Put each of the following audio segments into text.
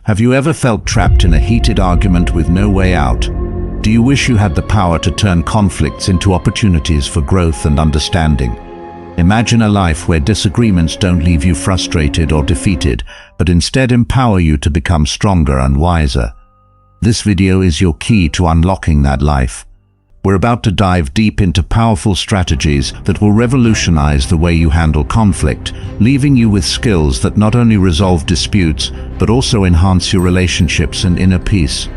Have you ever felt trapped in a heated argument with no way out? Do you wish you had the power to turn conflicts into opportunities for growth and understanding? Imagine a life where disagreements don't leave you frustrated or defeated, but instead empower you to become stronger and wiser. This video is your key to unlocking that life. We're about to dive deep into powerful strategies that will revolutionize the way you handle conflict, leaving you with skills that not only resolve disputes, but also enhance your relationships and inner peace.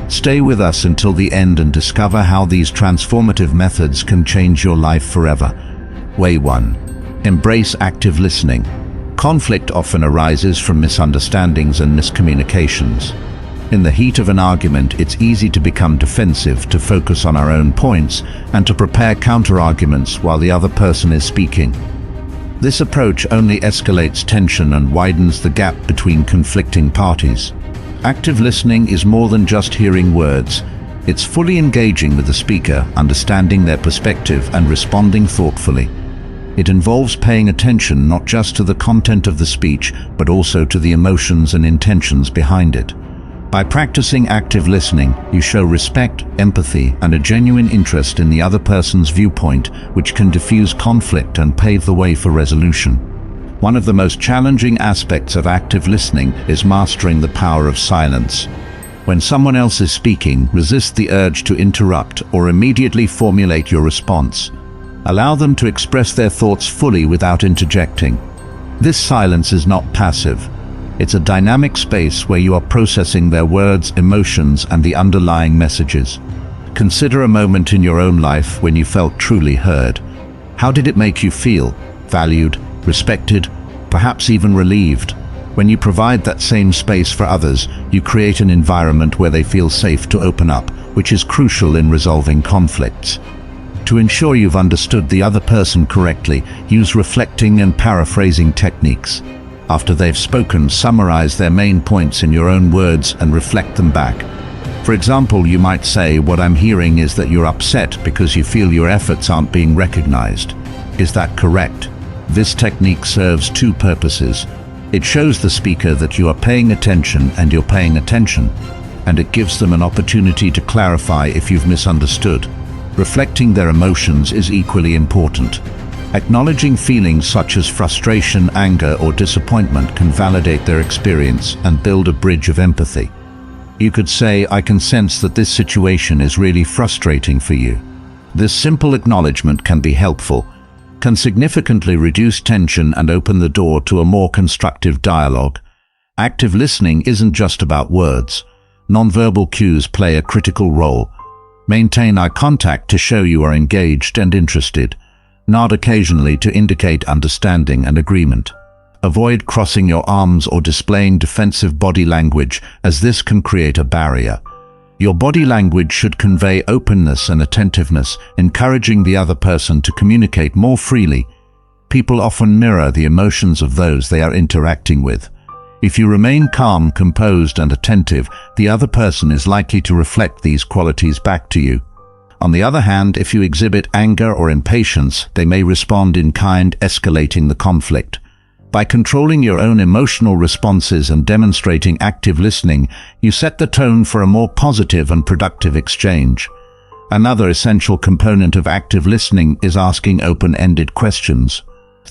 Stay with us until the end and discover how these transformative methods can change your life forever. Way 1. Embrace active listening. Conflict often arises from misunderstandings and miscommunications. In the heat of an argument, it's easy to become defensive, to focus on our own points, and to prepare counter-arguments while the other person is speaking. This approach only escalates tension and widens the gap between conflicting parties. Active listening is more than just hearing words. It's fully engaging with the speaker, understanding their perspective, and responding thoughtfully. It involves paying attention not just to the content of the speech, but also to the emotions and intentions behind it. By practicing active listening, you show respect, empathy, and a genuine interest in the other person's viewpoint, which can diffuse conflict and pave the way for resolution. One of the most challenging aspects of active listening is mastering the power of silence. When someone else is speaking, resist the urge to interrupt or immediately formulate your response. Allow them to express their thoughts fully without interjecting. This silence is not passive. It's a dynamic space where you are processing their words, emotions, and the underlying messages. Consider a moment in your own life when you felt truly heard. How did it make you feel? Valued, respected, perhaps even relieved? When you provide that same space for others, you create an environment where they feel safe to open up, which is crucial in resolving conflicts. To ensure you've understood the other person correctly, use reflecting and paraphrasing techniques. After they've spoken, summarize their main points in your own words and reflect them back. For example, you might say, "What I'm hearing is that you're upset because you feel your efforts aren't being recognized. Is that correct?" This technique serves two purposes. It shows the speaker that you are paying attention and you're paying attention, and it gives them an opportunity to clarify if you've misunderstood. Reflecting their emotions is equally important. Acknowledging feelings such as frustration, anger, or disappointment can validate their experience and build a bridge of empathy. You could say, "I can sense that this situation is really frustrating for you." This simple acknowledgement can be helpful, can significantly reduce tension and open the door to a more constructive dialogue. Active listening isn't just about words. Nonverbal cues play a critical role. Maintain eye contact to show you are engaged and interested. Nod occasionally to indicate understanding and agreement. Avoid crossing your arms or displaying defensive body language, as this can create a barrier. Your body language should convey openness and attentiveness, encouraging the other person to communicate more freely. People often mirror the emotions of those they are interacting with. If you remain calm, composed, and attentive, the other person is likely to reflect these qualities back to you. On the other hand, if you exhibit anger or impatience, they may respond in kind, escalating the conflict. By controlling your own emotional responses and demonstrating active listening, you set the tone for a more positive and productive exchange. Another essential component of active listening is asking open-ended questions.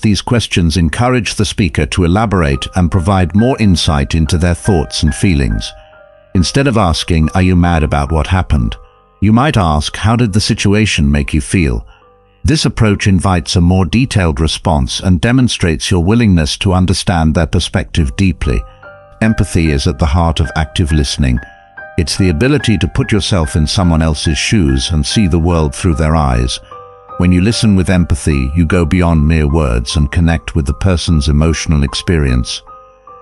These questions encourage the speaker to elaborate and provide more insight into their thoughts and feelings. Instead of asking, "Are you mad about what happened?" you might ask, "How did the situation make you feel?" This approach invites a more detailed response and demonstrates your willingness to understand their perspective deeply. Empathy is at the heart of active listening. It's the ability to put yourself in someone else's shoes and see the world through their eyes. When you listen with empathy, you go beyond mere words and connect with the person's emotional experience.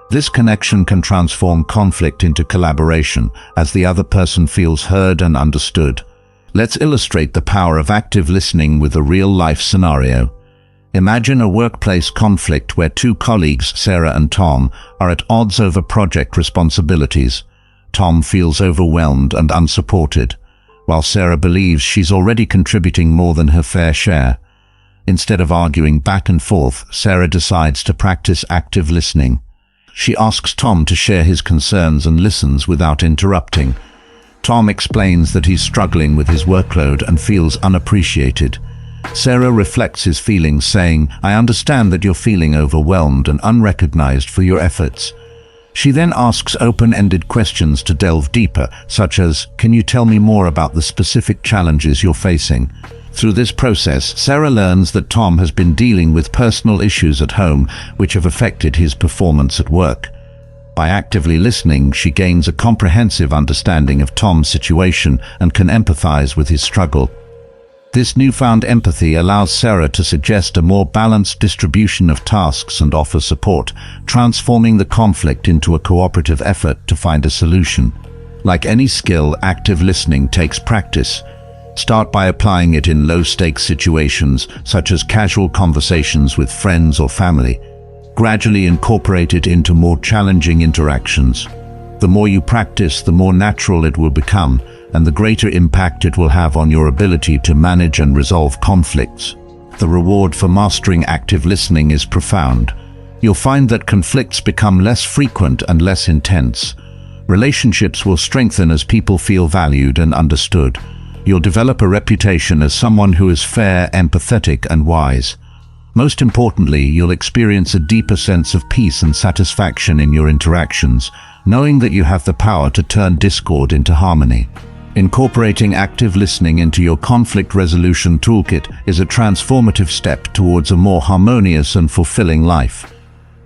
This connection can transform conflict into collaboration, as the other person feels heard and understood. Let's illustrate the power of active listening with a real-life scenario. Imagine a workplace conflict where two colleagues, Sarah and Tom, are at odds over project responsibilities. Tom feels overwhelmed and unsupported, while Sarah believes she's already contributing more than her fair share. Instead of arguing back and forth, Sarah decides to practice active listening. She asks Tom to share his concerns and listens without interrupting. Tom explains that he's struggling with his workload and feels unappreciated. Sarah reflects his feelings, saying, "I understand that you're feeling overwhelmed and unrecognized for your efforts." She then asks open-ended questions to delve deeper, such as, "Can you tell me more about the specific challenges you're facing?" Through this process, Sarah learns that Tom has been dealing with personal issues at home which have affected his performance at work. By actively listening, she gains a comprehensive understanding of Tom's situation and can empathize with his struggle. This newfound empathy allows Sarah to suggest a more balanced distribution of tasks and offer support, transforming the conflict into a cooperative effort to find a solution. Like any skill, active listening takes practice. Start by applying it in low-stakes situations, such as casual conversations with friends or family. Gradually incorporate it into more challenging interactions. The more you practice, the more natural it will become, and the greater impact it will have on your ability to manage and resolve conflicts. The reward for mastering active listening is profound. You'll find that conflicts become less frequent and less intense. Relationships will strengthen as people feel valued and understood. You'll develop a reputation as someone who is fair, empathetic, and wise. Most importantly, you'll experience a deeper sense of peace and satisfaction in your interactions, knowing that you have the power to turn discord into harmony. Incorporating active listening into your conflict resolution toolkit is a transformative step towards a more harmonious and fulfilling life.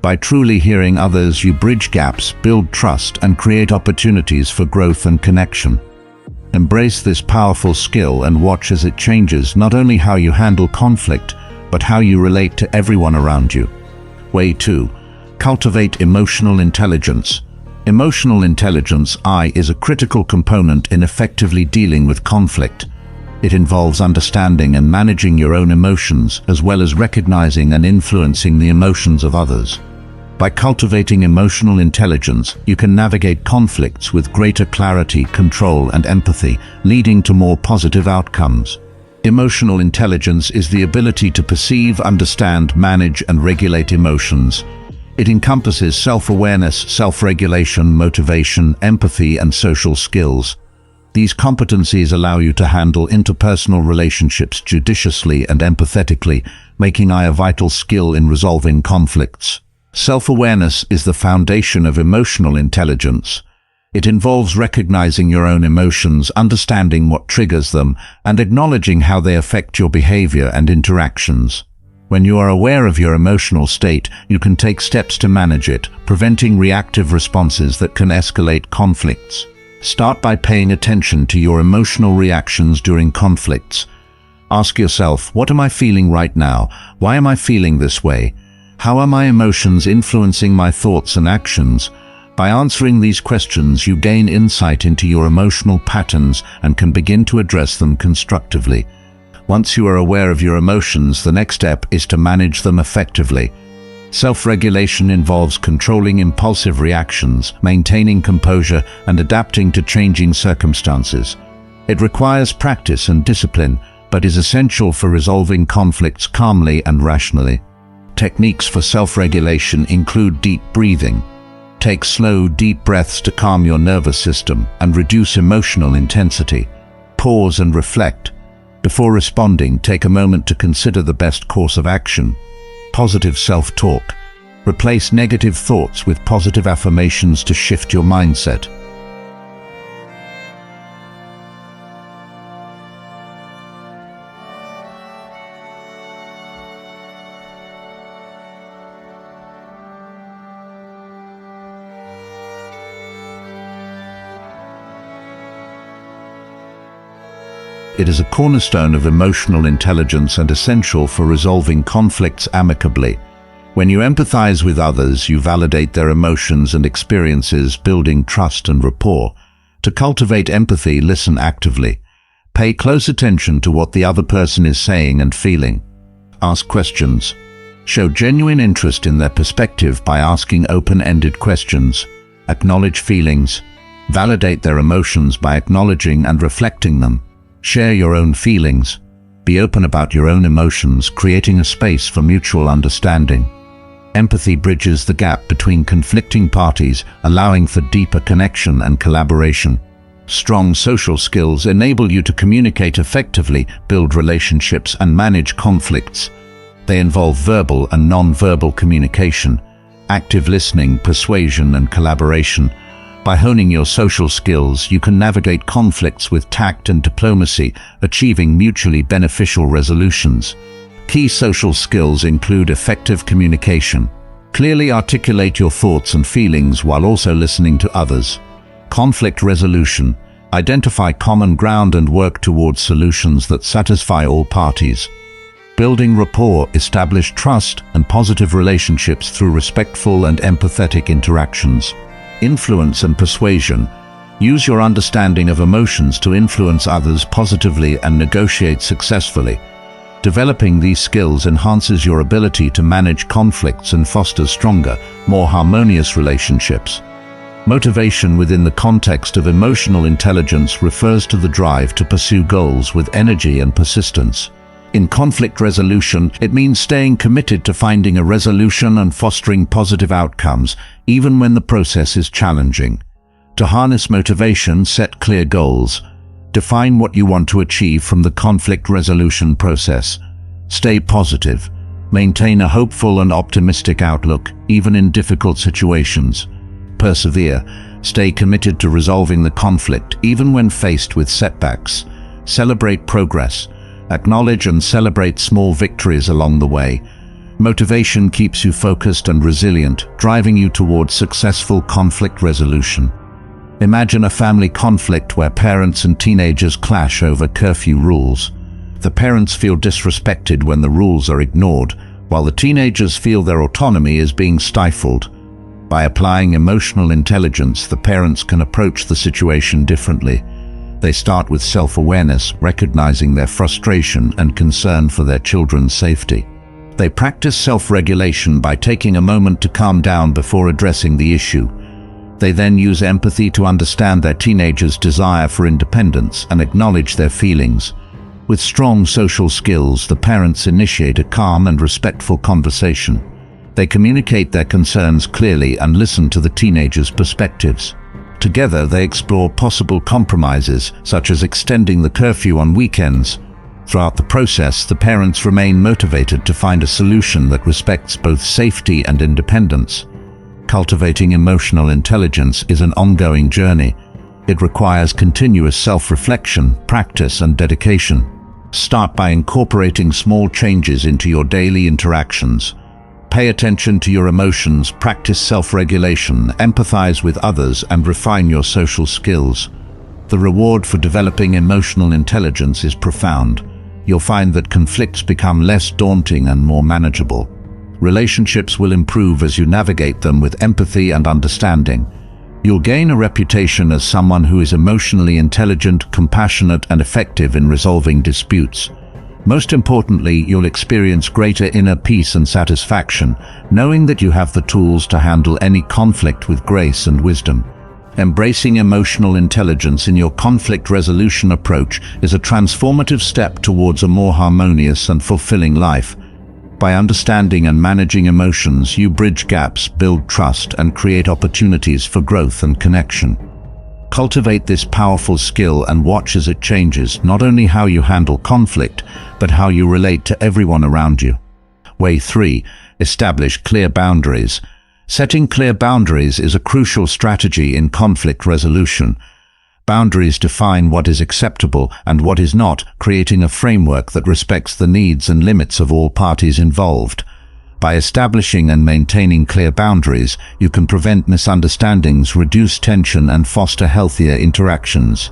By truly hearing others, you bridge gaps, build trust, and create opportunities for growth and connection. Embrace this powerful skill and watch as it changes not only how you handle conflict, but how you relate to everyone around you. Way 2. Cultivate emotional intelligence. Emotional intelligence, is a critical component in effectively dealing with conflict. It involves understanding and managing your own emotions, as well as recognizing and influencing the emotions of others. By cultivating emotional intelligence, you can navigate conflicts with greater clarity, control, and empathy, leading to more positive outcomes. Emotional intelligence is the ability to perceive, understand, manage, and regulate emotions. It encompasses self-awareness, self-regulation, motivation, empathy, and social skills. These competencies allow you to handle interpersonal relationships judiciously and empathetically, making a vital skill in resolving conflicts. Self-awareness is the foundation of emotional intelligence. It involves recognizing your own emotions, understanding what triggers them, and acknowledging how they affect your behavior and interactions. When you are aware of your emotional state, you can take steps to manage it, preventing reactive responses that can escalate conflicts. Start by paying attention to your emotional reactions during conflicts. Ask yourself, what am I feeling right now? Why am I feeling this way? How are my emotions influencing my thoughts and actions? By answering these questions, you gain insight into your emotional patterns and can begin to address them constructively. Once you are aware of your emotions, the next step is to manage them effectively. Self-regulation involves controlling impulsive reactions, maintaining composure, and adapting to changing circumstances. It requires practice and discipline, but is essential for resolving conflicts calmly and rationally. Techniques for self-regulation include deep breathing. Take slow, deep breaths to calm your nervous system and reduce emotional intensity. Pause and reflect. Before responding, take a moment to consider the best course of action. Positive self-talk. Replace negative thoughts with positive affirmations to shift your mindset. It is a cornerstone of emotional intelligence and essential for resolving conflicts amicably. When you empathize with others, you validate their emotions and experiences, building trust and rapport. To cultivate empathy, listen actively. Pay close attention to what the other person is saying and feeling. Ask questions. Show genuine interest in their perspective by asking open-ended questions. Acknowledge feelings. Validate their emotions by acknowledging and reflecting them. Share your own feelings. Be open about your own emotions, creating a space for mutual understanding. Empathy bridges the gap between conflicting parties, allowing for deeper connection and collaboration. Strong social skills enable you to communicate effectively, build relationships, and manage conflicts. They involve verbal and non-verbal communication, active listening, persuasion, and collaboration. By honing your social skills, you can navigate conflicts with tact and diplomacy, achieving mutually beneficial resolutions. Key social skills include effective communication. Clearly articulate your thoughts and feelings while also listening to others. Conflict resolution. Identify common ground and work towards solutions that satisfy all parties. Building rapport. Establish trust and positive relationships through respectful and empathetic interactions. Influence and persuasion. Use your understanding of emotions to influence others positively and negotiate successfully. Developing these skills enhances your ability to manage conflicts and fosters stronger, more harmonious relationships. Motivation within the context of emotional intelligence refers to the drive to pursue goals with energy and persistence. In conflict resolution, it means staying committed to finding a resolution and fostering positive outcomes, even when the process is challenging. To harness motivation, set clear goals. Define what you want to achieve from the conflict resolution process. Stay positive. Maintain a hopeful and optimistic outlook, even in difficult situations. Persevere. Stay committed to resolving the conflict, even when faced with setbacks. Celebrate progress. Acknowledge and celebrate small victories along the way. Motivation keeps you focused and resilient, driving you towards successful conflict resolution. Imagine a family conflict where parents and teenagers clash over curfew rules. The parents feel disrespected when the rules are ignored, while the teenagers feel their autonomy is being stifled. By applying emotional intelligence, the parents can approach the situation differently. They start with self-awareness, recognizing their frustration and concern for their children's safety. They practice self-regulation by taking a moment to calm down before addressing the issue. They then use empathy to understand their teenagers' desire for independence and acknowledge their feelings. With strong social skills, the parents initiate a calm and respectful conversation. They communicate their concerns clearly and listen to the teenagers' perspectives. Together, they explore possible compromises, such as extending the curfew on weekends. Throughout the process, the parents remain motivated to find a solution that respects both safety and independence. Cultivating emotional intelligence is an ongoing journey. It requires continuous self-reflection, practice, and dedication. Start by incorporating small changes into your daily interactions. Pay attention to your emotions, practice self-regulation, empathize with others, and refine your social skills. The reward for developing emotional intelligence is profound. You'll find that conflicts become less daunting and more manageable. Relationships will improve as you navigate them with empathy and understanding. You'll gain a reputation as someone who is emotionally intelligent, compassionate, and effective in resolving disputes. Most importantly, you'll experience greater inner peace and satisfaction, knowing that you have the tools to handle any conflict with grace and wisdom. Embracing emotional intelligence in your conflict resolution approach is a transformative step towards a more harmonious and fulfilling life. By understanding and managing emotions, you bridge gaps, build trust, and create opportunities for growth and connection. Cultivate this powerful skill and watch as it changes not only how you handle conflict, but how you relate to everyone around you. Way 3. Establish clear boundaries. Setting clear boundaries is a crucial strategy in conflict resolution. Boundaries define what is acceptable and what is not, creating a framework that respects the needs and limits of all parties involved. By establishing and maintaining clear boundaries, you can prevent misunderstandings, reduce tension, and foster healthier interactions.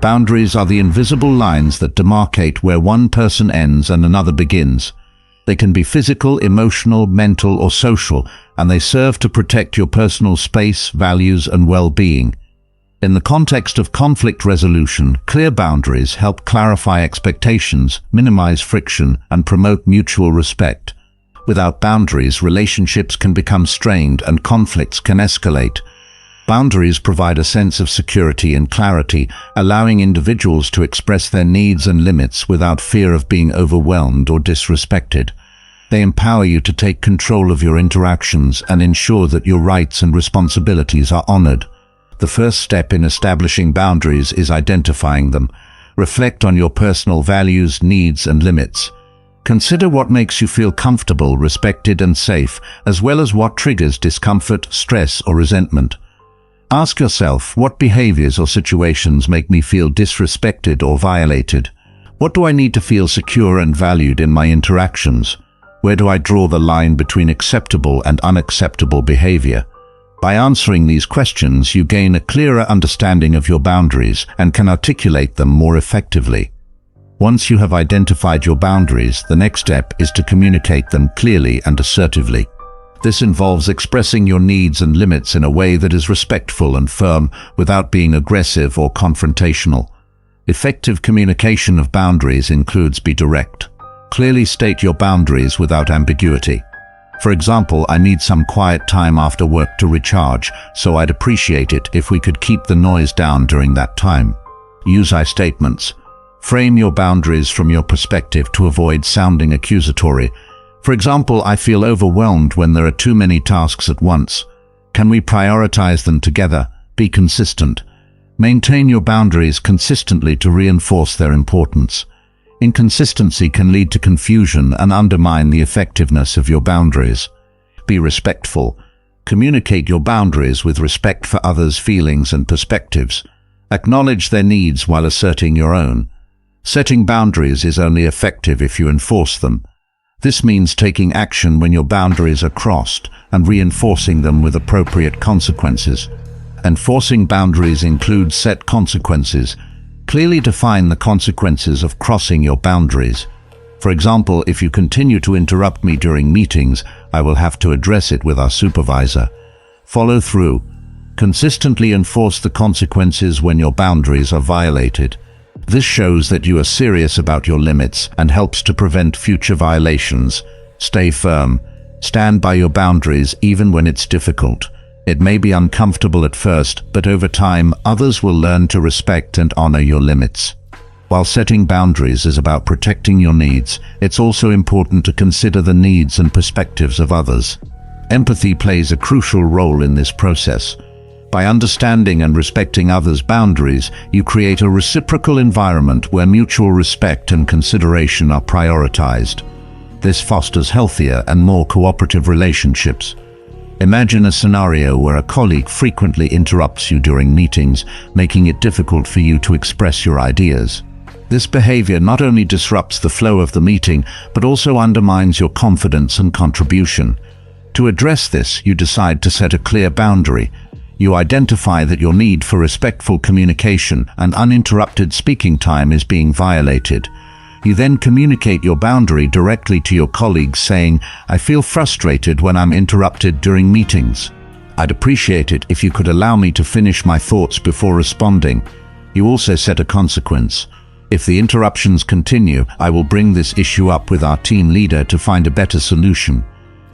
Boundaries are the invisible lines that demarcate where one person ends and another begins. They can be physical, emotional, mental, or social, and they serve to protect your personal space, values, and well-being. In the context of conflict resolution, clear boundaries help clarify expectations, minimize friction, and promote mutual respect. Without boundaries, relationships can become strained and conflicts can escalate. Boundaries provide a sense of security and clarity, allowing individuals to express their needs and limits without fear of being overwhelmed or disrespected. They empower you to take control of your interactions and ensure that your rights and responsibilities are honored. The first step in establishing boundaries is identifying them. Reflect on your personal values, needs, and limits. Consider what makes you feel comfortable, respected, and safe, as well as what triggers discomfort, stress, or resentment. Ask yourself, what behaviors or situations make me feel disrespected or violated? What do I need to feel secure and valued in my interactions? Where do I draw the line between acceptable and unacceptable behavior? By answering these questions, you gain a clearer understanding of your boundaries and can articulate them more effectively. Once you have identified your boundaries, the next step is to communicate them clearly and assertively. This involves expressing your needs and limits in a way that is respectful and firm without being aggressive or confrontational. Effective communication of boundaries includes be direct. Clearly state your boundaries without ambiguity. For example, I need some quiet time after work to recharge, so I'd appreciate it if we could keep the noise down during that time. Use I statements. Frame your boundaries from your perspective to avoid sounding accusatory. For example, I feel overwhelmed when there are too many tasks at once. Can we prioritize them together? Be consistent. Maintain your boundaries consistently to reinforce their importance. Inconsistency can lead to confusion and undermine the effectiveness of your boundaries. Be respectful. Communicate your boundaries with respect for others' feelings and perspectives. Acknowledge their needs while asserting your own. Setting boundaries is only effective if you enforce them. This means taking action when your boundaries are crossed and reinforcing them with appropriate consequences. Enforcing boundaries includes set consequences. Clearly define the consequences of crossing your boundaries. For example, if you continue to interrupt me during meetings, I will have to address it with our supervisor. Follow through. Consistently enforce the consequences when your boundaries are violated. This shows that you are serious about your limits and helps to prevent future violations. Stay firm. Stand by your boundaries even when it's difficult. It may be uncomfortable at first, but over time, others will learn to respect and honor your limits. While setting boundaries is about protecting your needs, it's also important to consider the needs and perspectives of others. Empathy plays a crucial role in this process. By understanding and respecting others' boundaries, you create a reciprocal environment where mutual respect and consideration are prioritized. This fosters healthier and more cooperative relationships. Imagine a scenario where a colleague frequently interrupts you during meetings, making it difficult for you to express your ideas. This behavior not only disrupts the flow of the meeting, but also undermines your confidence and contribution. To address this, you decide to set a clear boundary. You identify that your need for respectful communication and uninterrupted speaking time is being violated. You then communicate your boundary directly to your colleagues, saying, "I feel frustrated when I'm interrupted during meetings. I'd appreciate it if you could allow me to finish my thoughts before responding." You also set a consequence. If the interruptions continue, I will bring this issue up with our team leader to find a better solution.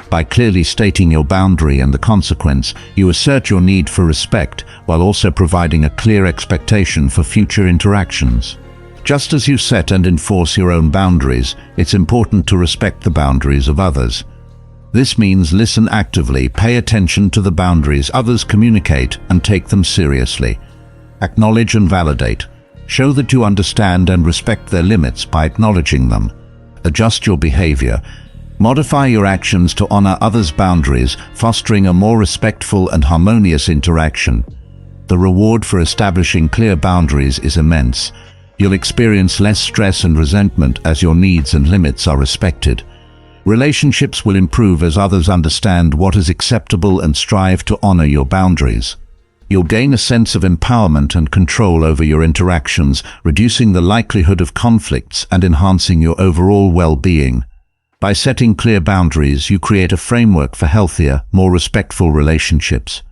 By clearly stating your boundary and the consequence, you assert your need for respect while also providing a clear expectation for future interactions. Just as you set and enforce your own boundaries, it's important to respect the boundaries of others. This means listen actively, pay attention to the boundaries others communicate, and take them seriously. Acknowledge and validate. Show that you understand and respect their limits by acknowledging them. Adjust your behavior. Modify your actions to honor others' boundaries, fostering a more respectful and harmonious interaction. The reward for establishing clear boundaries is immense. You'll experience less stress and resentment as your needs and limits are respected. Relationships will improve as others understand what is acceptable and strive to honor your boundaries. You'll gain a sense of empowerment and control over your interactions, reducing the likelihood of conflicts and enhancing your overall well-being. By setting clear boundaries, you create a framework for healthier, more respectful relationships.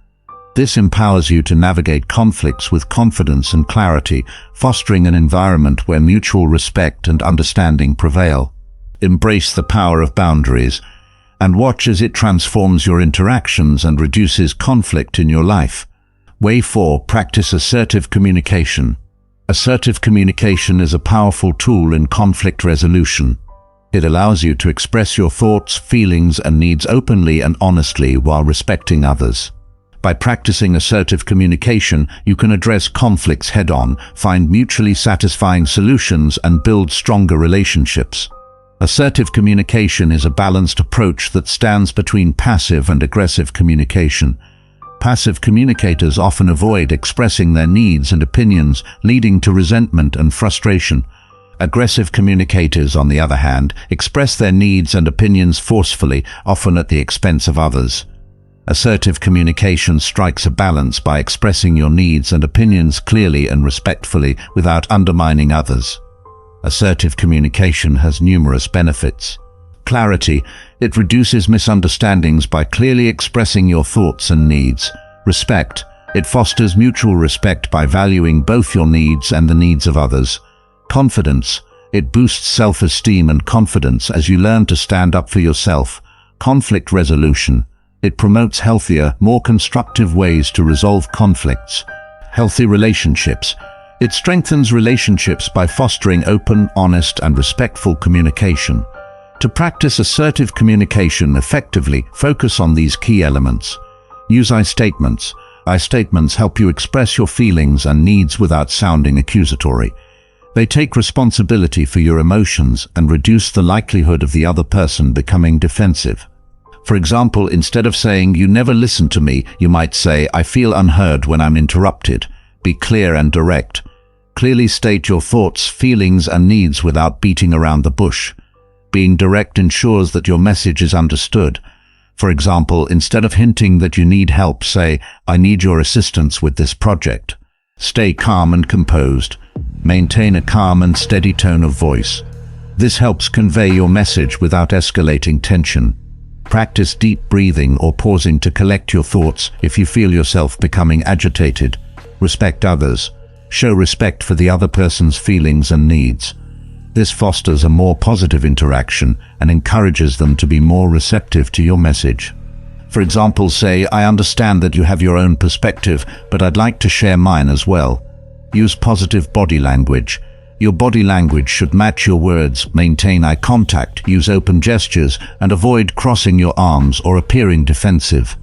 This empowers you to navigate conflicts with confidence and clarity, fostering an environment where mutual respect and understanding prevail. Embrace the power of boundaries, and watch as it transforms your interactions and reduces conflict in your life. Way 4. Practice assertive communication. Assertive communication is a powerful tool in conflict resolution. It allows you to express your thoughts, feelings, and needs openly and honestly while respecting others. By practicing assertive communication, you can address conflicts head-on, find mutually satisfying solutions, and build stronger relationships. Assertive communication is a balanced approach that stands between passive and aggressive communication. Passive communicators often avoid expressing their needs and opinions, leading to resentment and frustration. Aggressive communicators, on the other hand, express their needs and opinions forcefully, often at the expense of others. Assertive communication strikes a balance by expressing your needs and opinions clearly and respectfully without undermining others. Assertive communication has numerous benefits. Clarity. It reduces misunderstandings by clearly expressing your thoughts and needs. Respect. It fosters mutual respect by valuing both your needs and the needs of others. Confidence. It boosts self-esteem and confidence as you learn to stand up for yourself. Conflict resolution. It promotes healthier, more constructive ways to resolve conflicts. Healthy relationships. It strengthens relationships by fostering open, honest, and respectful communication. To practice assertive communication effectively, focus on these key elements. Use I statements. I statements help you express your feelings and needs without sounding accusatory. They take responsibility for your emotions and reduce the likelihood of the other person becoming defensive. For example, instead of saying, "You never listen to me," you might say, "I feel unheard when I'm interrupted." Be clear and direct. Clearly state your thoughts, feelings, and needs without beating around the bush. Being direct ensures that your message is understood. For example, instead of hinting that you need help, say, "I need your assistance with this project." Stay calm and composed. Maintain a calm and steady tone of voice. This helps convey your message without escalating tension. Practice deep breathing or pausing to collect your thoughts if you feel yourself becoming agitated. Respect others. Show respect for the other person's feelings and needs. This fosters a more positive interaction and encourages them to be more receptive to your message. For example, say, "I understand that you have your own perspective, but I'd like to share mine as well." Use positive body language. Your body language should match your words. Maintain eye contact, use open gestures, and avoid crossing your arms or appearing defensive.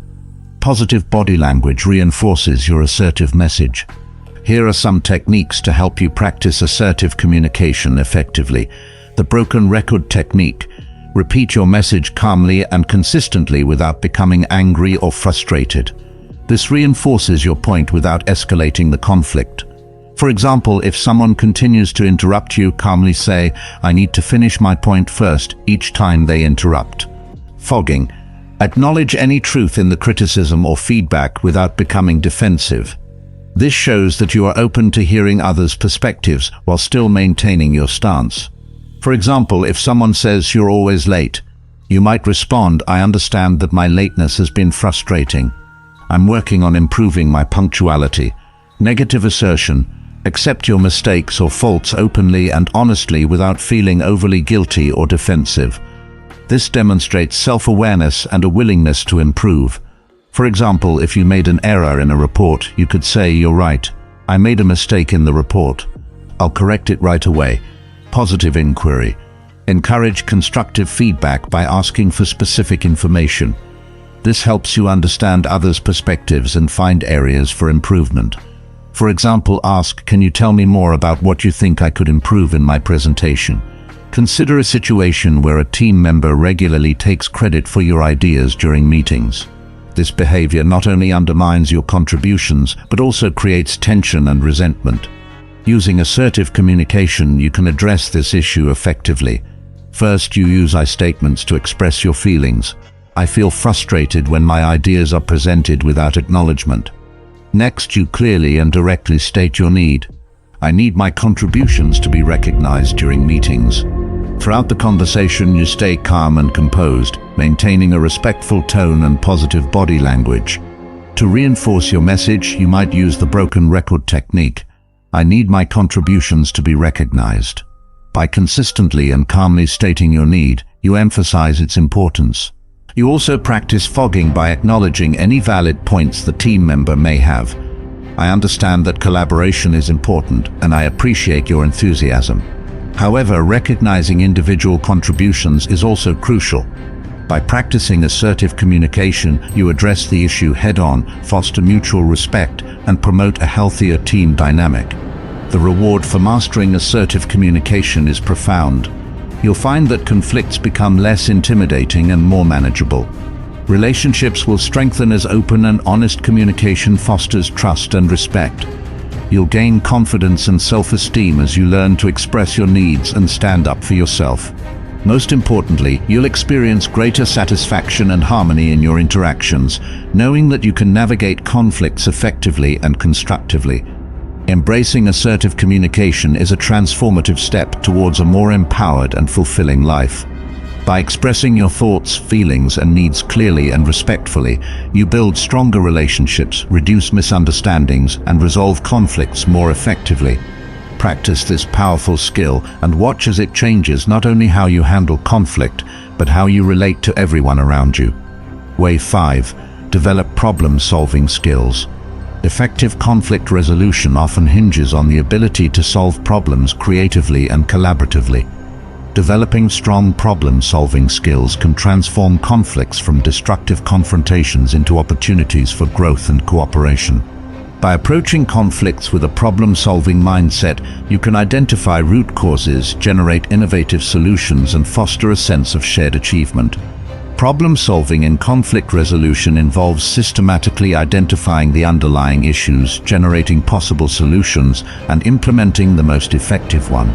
Positive body language reinforces your assertive message. Here are some techniques to help you practice assertive communication effectively. The broken record technique. Repeat your message calmly and consistently without becoming angry or frustrated. This reinforces your point without escalating the conflict. For example, if someone continues to interrupt you, calmly say, "I need to finish my point first," each time they interrupt. Fogging. Acknowledge any truth in the criticism or feedback without becoming defensive. This shows that you are open to hearing others' perspectives while still maintaining your stance. For example, if someone says you're always late, you might respond, "I understand that my lateness has been frustrating. I'm working on improving my punctuality." Negative assertion. Accept your mistakes or faults openly and honestly without feeling overly guilty or defensive. This demonstrates self-awareness and a willingness to improve. For example, if you made an error in a report, you could say, "You're right. I made a mistake in the report. I'll correct it right away." Positive inquiry. Encourage constructive feedback by asking for specific information. This helps you understand others' perspectives and find areas for improvement. For example, ask, "Can you tell me more about what you think I could improve in my presentation?" Consider a situation where a team member regularly takes credit for your ideas during meetings. This behavior not only undermines your contributions, but also creates tension and resentment. Using assertive communication, you can address this issue effectively. First, you use I statements to express your feelings. "I feel frustrated when my ideas are presented without acknowledgement." Next, you clearly and directly state your need. "I need my contributions to be recognized during meetings." Throughout the conversation, you stay calm and composed, maintaining a respectful tone and positive body language. To reinforce your message, you might use the broken record technique. "I need my contributions to be recognized." By consistently and calmly stating your need, you emphasize its importance. You also practice fogging by acknowledging any valid points the team member may have. "I understand that collaboration is important, and I appreciate your enthusiasm." However, recognizing individual contributions is also crucial. By practicing assertive communication, you address the issue head-on, foster mutual respect, and promote a healthier team dynamic. The reward for mastering assertive communication is profound. You'll find that conflicts become less intimidating and more manageable. Relationships will strengthen as open and honest communication fosters trust and respect. You'll gain confidence and self-esteem as you learn to express your needs and stand up for yourself. Most importantly, you'll experience greater satisfaction and harmony in your interactions, knowing that you can navigate conflicts effectively and constructively. Embracing assertive communication is a transformative step towards a more empowered and fulfilling life. By expressing your thoughts, feelings, and needs clearly and respectfully, you build stronger relationships, reduce misunderstandings, and resolve conflicts more effectively. Practice this powerful skill and watch as it changes not only how you handle conflict, but how you relate to everyone around you. Way 5. Develop problem-solving skills. Effective conflict resolution often hinges on the ability to solve problems creatively and collaboratively. Developing strong problem-solving skills can transform conflicts from destructive confrontations into opportunities for growth and cooperation. By approaching conflicts with a problem-solving mindset, you can identify root causes, generate innovative solutions, and foster a sense of shared achievement. Problem-solving in conflict resolution involves systematically identifying the underlying issues, generating possible solutions, and implementing the most effective one.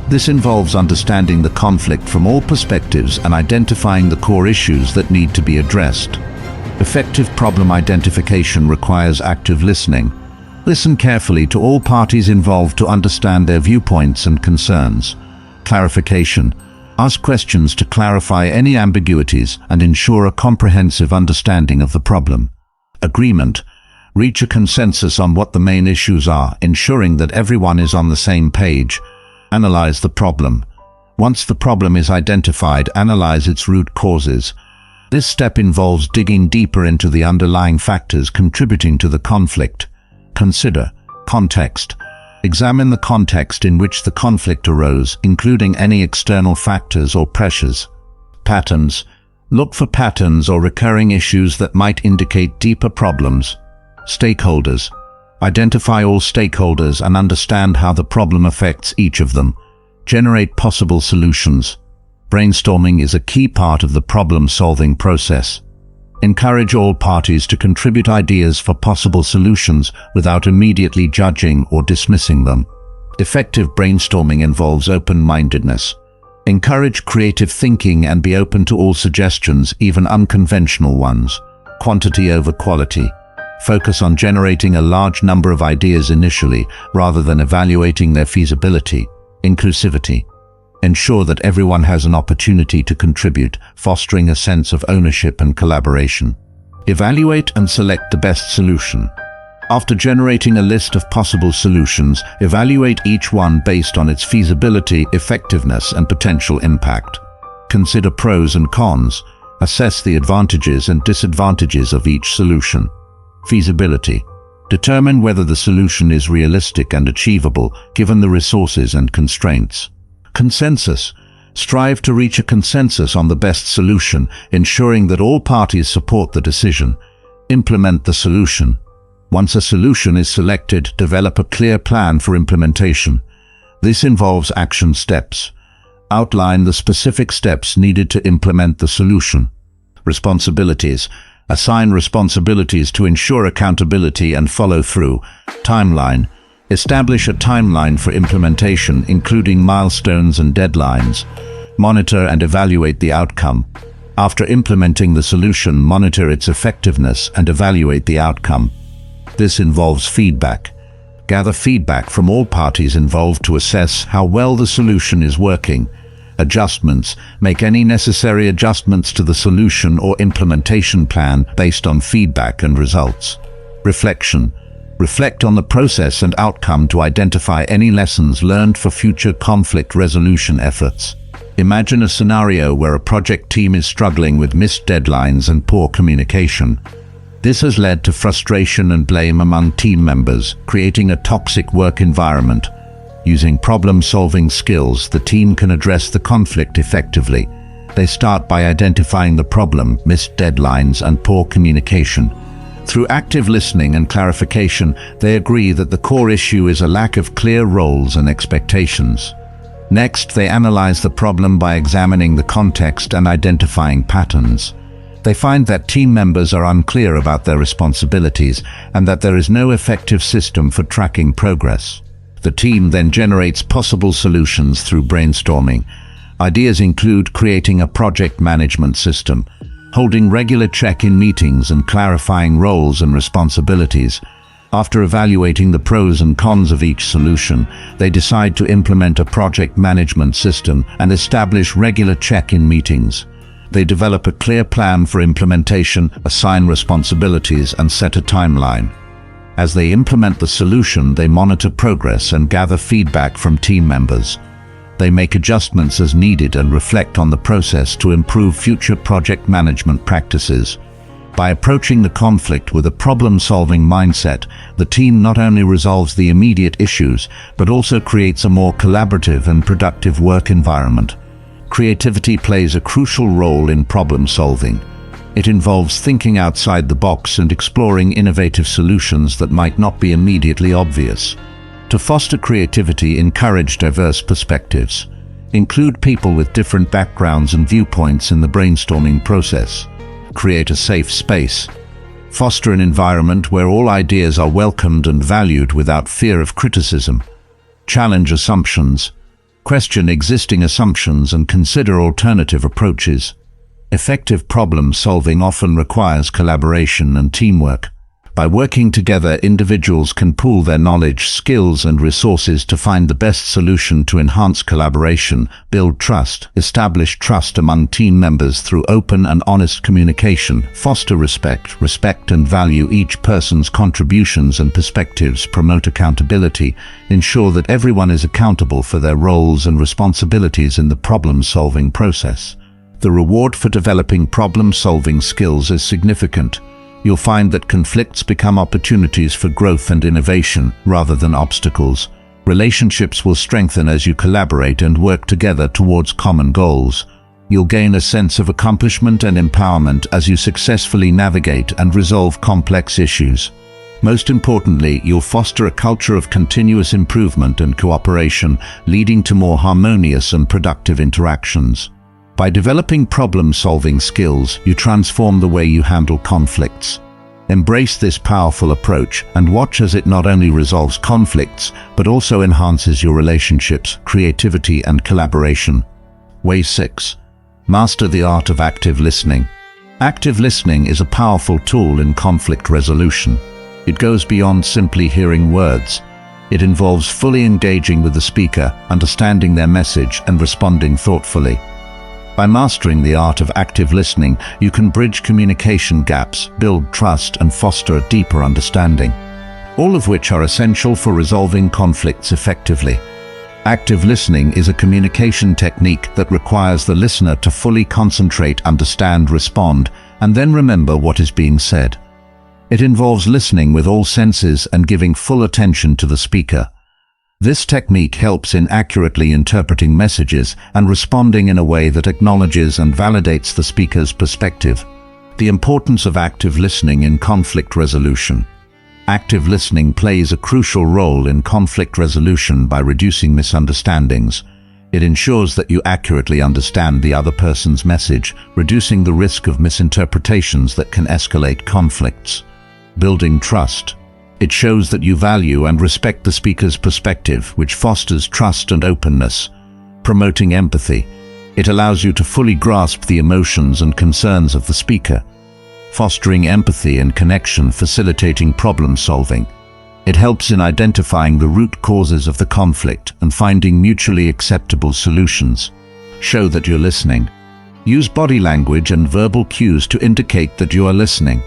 This involves understanding the conflict from all perspectives and identifying the core issues that need to be addressed. Effective problem identification requires active listening. Listen carefully to all parties involved to understand their viewpoints and concerns. Clarification. Ask questions to clarify any ambiguities and ensure a comprehensive understanding of the problem. Agreement. Reach a consensus on what the main issues are, ensuring that everyone is on the same page. Analyze the problem. Once the problem is identified, analyze its root causes. This step involves digging deeper into the underlying factors contributing to the conflict. Consider context. Examine the context in which the conflict arose, including any external factors or pressures. Patterns. Look for patterns or recurring issues that might indicate deeper problems. Stakeholders. Identify all stakeholders and understand how the problem affects each of them. Generate possible solutions. Brainstorming is a key part of the problem-solving process. Encourage all parties to contribute ideas for possible solutions without immediately judging or dismissing them. Effective brainstorming involves open-mindedness. Encourage creative thinking and be open to all suggestions, even unconventional ones. Quantity over quality. Focus on generating a large number of ideas initially, rather than evaluating their feasibility. Inclusivity. Ensure that everyone has an opportunity to contribute, fostering a sense of ownership and collaboration. Evaluate and select the best solution. After generating a list of possible solutions, evaluate each one based on its feasibility, effectiveness, and potential impact. Consider pros and cons. Assess the advantages and disadvantages of each solution. Feasibility. Determine whether the solution is realistic and achievable, given the resources and constraints. Consensus. Strive to reach a consensus on the best solution, ensuring that all parties support the decision. Implement the solution. Once a solution is selected, develop a clear plan for implementation. This involves action steps. Outline the specific steps needed to implement the solution. Responsibilities. Assign responsibilities to ensure accountability and follow through. Timeline. Establish a timeline for implementation, including milestones and deadlines. Monitor and evaluate the outcome. After implementing the solution, monitor its effectiveness and evaluate the outcome. This involves feedback. Gather feedback from all parties involved to assess how well the solution is working. Adjustments. Make any necessary adjustments to the solution or implementation plan based on feedback and results. Reflection. Reflect on the process and outcome to identify any lessons learned for future conflict resolution efforts. Imagine a scenario where a project team is struggling with missed deadlines and poor communication. This has led to frustration and blame among team members, creating a toxic work environment. Using problem-solving skills, the team can address the conflict effectively. They start by identifying the problem, missed deadlines, and poor communication. Through active listening and clarification, they agree that the core issue is a lack of clear roles and expectations. Next, they analyze the problem by examining the context and identifying patterns. They find that team members are unclear about their responsibilities and that there is no effective system for tracking progress. The team then generates possible solutions through brainstorming. Ideas include creating a project management system, holding regular check-in meetings and clarifying roles and responsibilities. After evaluating the pros and cons of each solution, they decide to implement a project management system and establish regular check-in meetings. They develop a clear plan for implementation, assign responsibilities, and set a timeline. As they implement the solution, they monitor progress and gather feedback from team members. They make adjustments as needed and reflect on the process to improve future project management practices. By approaching the conflict with a problem-solving mindset, the team not only resolves the immediate issues, but also creates a more collaborative and productive work environment. Creativity plays a crucial role in problem-solving. It involves thinking outside the box and exploring innovative solutions that might not be immediately obvious. To foster creativity, encourage diverse perspectives. Include people with different backgrounds and viewpoints in the brainstorming process. Create a safe space. Foster an environment where all ideas are welcomed and valued without fear of criticism. Challenge assumptions. Question existing assumptions and consider alternative approaches. Effective problem-solving often requires collaboration and teamwork. By working together, individuals can pool their knowledge, skills, and resources to find the best solution to enhance collaboration, build trust, establish trust among team members through open and honest communication, foster respect and value each person's contributions and perspectives, promote accountability, ensure that everyone is accountable for their roles and responsibilities in the problem-solving process. The reward for developing problem-solving skills is significant. You'll find that conflicts become opportunities for growth and innovation rather than obstacles. Relationships will strengthen as you collaborate and work together towards common goals. You'll gain a sense of accomplishment and empowerment as you successfully navigate and resolve complex issues. Most importantly, you'll foster a culture of continuous improvement and cooperation, leading to more harmonious and productive interactions. By developing problem-solving skills, you transform the way you handle conflicts. Embrace this powerful approach and watch as it not only resolves conflicts, but also enhances your relationships, creativity, and collaboration. Way 6. Master the art of active listening. Active listening is a powerful tool in conflict resolution. It goes beyond simply hearing words. It involves fully engaging with the speaker, understanding their message, and responding thoughtfully. By mastering the art of active listening, you can bridge communication gaps, build trust, and foster a deeper understanding, all of which are essential for resolving conflicts effectively. Active listening is a communication technique that requires the listener to fully concentrate, understand, respond, and then remember what is being said. It involves listening with all senses and giving full attention to the speaker. This technique helps in accurately interpreting messages and responding in a way that acknowledges and validates the speaker's perspective. The importance of active listening in conflict resolution. Active listening plays a crucial role in conflict resolution by reducing misunderstandings. It ensures that you accurately understand the other person's message, reducing the risk of misinterpretations that can escalate conflicts. Building trust. It shows that you value and respect the speaker's perspective, which fosters trust and openness. Promoting empathy. It allows you to fully grasp the emotions and concerns of the speaker. Fostering empathy and connection, facilitating problem solving. It helps in identifying the root causes of the conflict and finding mutually acceptable solutions. Show that you're listening. Use body language and verbal cues to indicate that you are listening.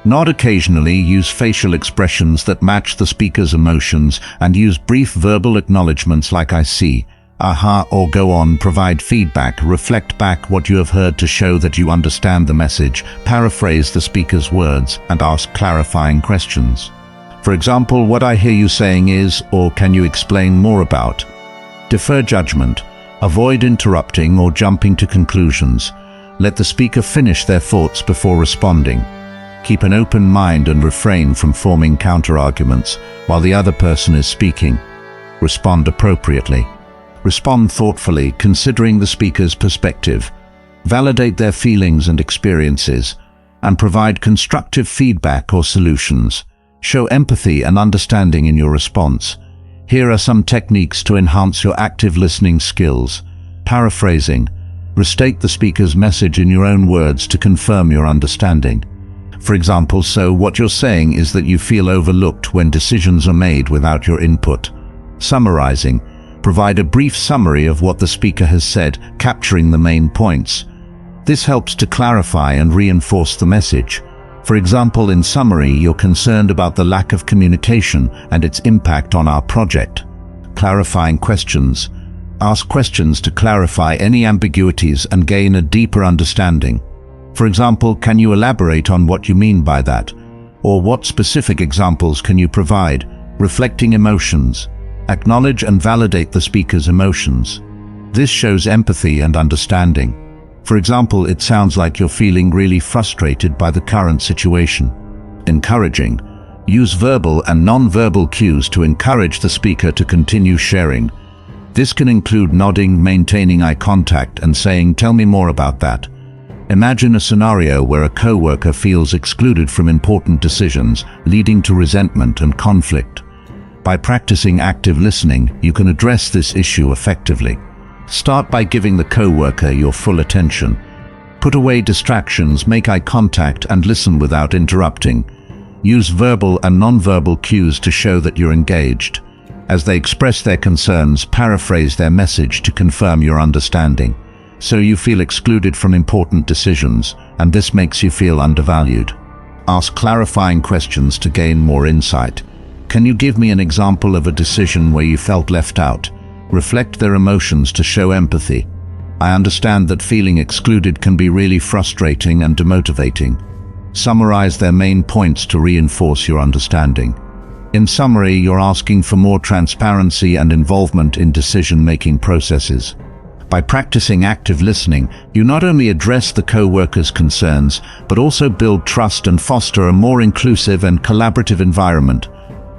Nod occasionally, use facial expressions that match the speaker's emotions, and use brief verbal acknowledgements like "I see," "aha," or "go on." Provide feedback, reflect back what you have heard to show that you understand the message, paraphrase the speaker's words, and ask clarifying questions. For example, "What I hear you saying is," or "can you explain more about?" Defer judgment. Avoid interrupting or jumping to conclusions. Let the speaker finish their thoughts before responding. Keep an open mind and refrain from forming counter-arguments while the other person is speaking. Respond appropriately. Respond thoughtfully, considering the speaker's perspective. Validate their feelings and experiences, and provide constructive feedback or solutions. Show empathy and understanding in your response. Here are some techniques to enhance your active listening skills. Paraphrasing. Restate the speaker's message in your own words to confirm your understanding. For example, "So what you're saying is that you feel overlooked when decisions are made without your input." Summarizing. Provide a brief summary of what the speaker has said, capturing the main points. This helps to clarify and reinforce the message. For example, in summary, you're concerned about the lack of communication and its impact on our project. Clarifying questions. Ask questions to clarify any ambiguities and gain a deeper understanding. For example, "Can you elaborate on what you mean by that?" Or "What specific examples can you provide?" Reflecting emotions. Acknowledge and validate the speaker's emotions. This shows empathy and understanding. For example, "It sounds like you're feeling really frustrated by the current situation." Encouraging. Use verbal and non-verbal cues to encourage the speaker to continue sharing. This can include nodding, maintaining eye contact, and saying, "Tell me more about that." Imagine a scenario where a co-worker feels excluded from important decisions, leading to resentment and conflict. By practicing active listening, you can address this issue effectively. Start by giving the co-worker your full attention. Put away distractions, make eye contact, and listen without interrupting. Use verbal and non-verbal cues to show that you're engaged. As they express their concerns, paraphrase their message to confirm your understanding. "So you feel excluded from important decisions, and this makes you feel undervalued." Ask clarifying questions to gain more insight. "Can you give me an example of a decision where you felt left out?" Reflect their emotions to show empathy. "I understand that feeling excluded can be really frustrating and demotivating." Summarize their main points to reinforce your understanding. In summary, you're asking for more transparency and involvement in decision-making processes. By practicing active listening, you not only address the co-worker's concerns, but also build trust and foster a more inclusive and collaborative environment.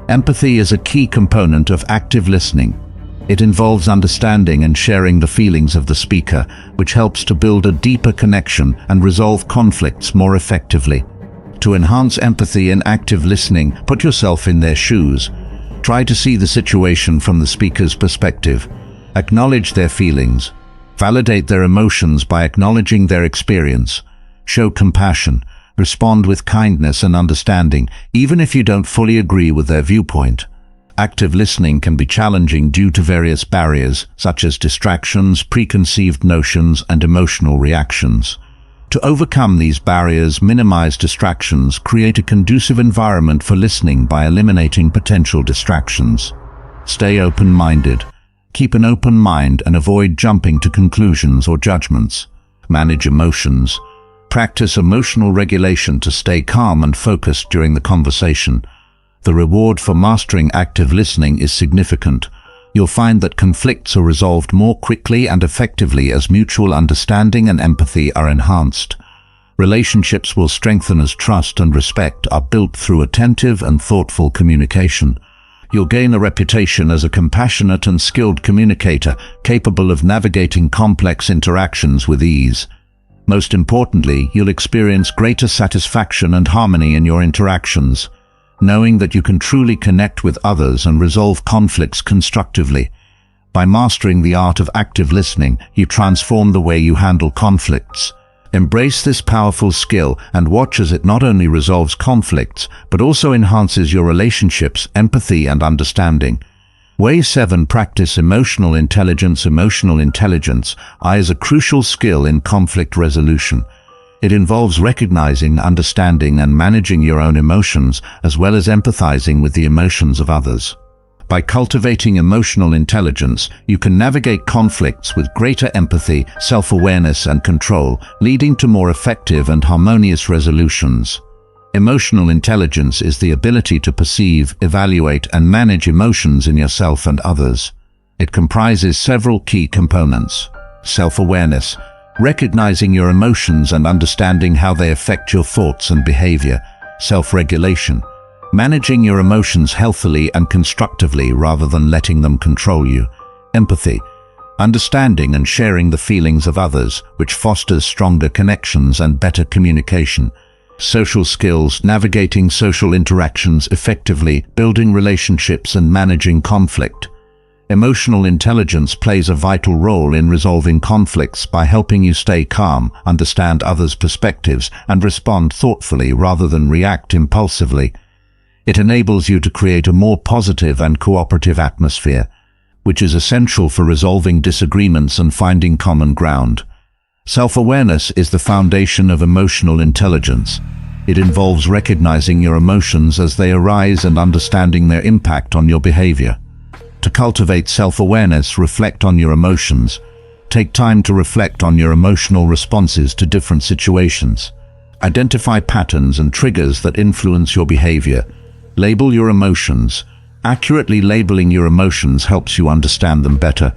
Empathy is a key component of active listening. It involves understanding and sharing the feelings of the speaker, which helps to build a deeper connection and resolve conflicts more effectively. To enhance empathy in active listening, put yourself in their shoes. Try to see the situation from the speaker's perspective. Acknowledge their feelings. Validate their emotions by acknowledging their experience. Show compassion. Respond with kindness and understanding, even if you don't fully agree with their viewpoint. Active listening can be challenging due to various barriers, such as distractions, preconceived notions, and emotional reactions. To overcome these barriers, minimize distractions, create a conducive environment for listening by eliminating potential distractions. Stay open-minded. Keep an open mind and avoid jumping to conclusions or judgments. Manage emotions. Practice emotional regulation to stay calm and focused during the conversation. The reward for mastering active listening is significant. You'll find that conflicts are resolved more quickly and effectively as mutual understanding and empathy are enhanced. Relationships will strengthen as trust and respect are built through attentive and thoughtful communication. You'll gain a reputation as a compassionate and skilled communicator, capable of navigating complex interactions with ease. Most importantly, you'll experience greater satisfaction and harmony in your interactions, knowing that you can truly connect with others and resolve conflicts constructively. By mastering the art of active listening, you transform the way you handle conflicts. Embrace this powerful skill and watch as it not only resolves conflicts, but also enhances your relationships, empathy, and understanding. Way 7. Practice emotional intelligence. Emotional intelligence is a crucial skill in conflict resolution. It involves recognizing, understanding, and managing your own emotions, as well as empathizing with the emotions of others. By cultivating emotional intelligence, you can navigate conflicts with greater empathy, self-awareness, and control, leading to more effective and harmonious resolutions. Emotional intelligence is the ability to perceive, evaluate, and manage emotions in yourself and others. It comprises several key components. Self-awareness, recognizing your emotions and understanding how they affect your thoughts and behavior. Self-regulation, managing your emotions healthily and constructively rather than letting them control you. Empathy, understanding and sharing the feelings of others, which fosters stronger connections and better communication. Social skills, navigating social interactions effectively, building relationships and managing conflict. Emotional intelligence plays a vital role in resolving conflicts by helping you stay calm, understand others' perspectives, and respond thoughtfully rather than react impulsively. It enables you to create a more positive and cooperative atmosphere, which is essential for resolving disagreements and finding common ground. Self-awareness is the foundation of emotional intelligence. It involves recognizing your emotions as they arise and understanding their impact on your behavior. To cultivate self-awareness, reflect on your emotions. Take time to reflect on your emotional responses to different situations. Identify patterns and triggers that influence your behavior. Label your emotions. Accurately labeling your emotions helps you understand them better.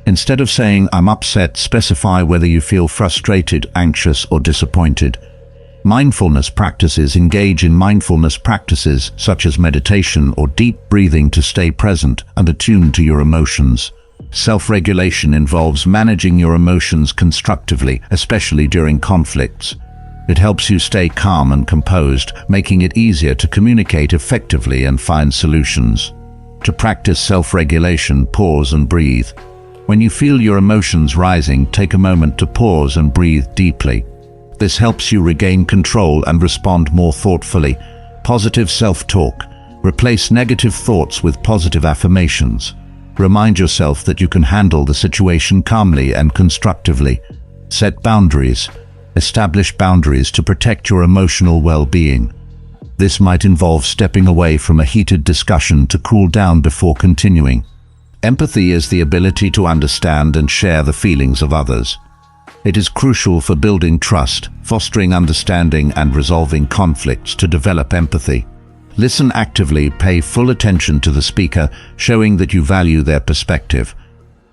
Instead of saying, "I'm upset," specify whether you feel frustrated, anxious, or disappointed. Mindfulness practices. Engage in mindfulness practices such as meditation or deep breathing to stay present and attuned to your emotions. Self-regulation involves managing your emotions constructively, especially during conflicts. It helps you stay calm and composed, making it easier to communicate effectively and find solutions. To practice self-regulation, pause and breathe. When you feel your emotions rising, take a moment to pause and breathe deeply. This helps you regain control and respond more thoughtfully. Positive self-talk. Replace negative thoughts with positive affirmations. Remind yourself that you can handle the situation calmly and constructively. Set boundaries. Establish boundaries to protect your emotional well-being. This might involve stepping away from a heated discussion to cool down before continuing. Empathy is the ability to understand and share the feelings of others. It is crucial for building trust, fostering understanding, and resolving conflicts. To develop empathy, listen actively, pay full attention to the speaker, showing that you value their perspective.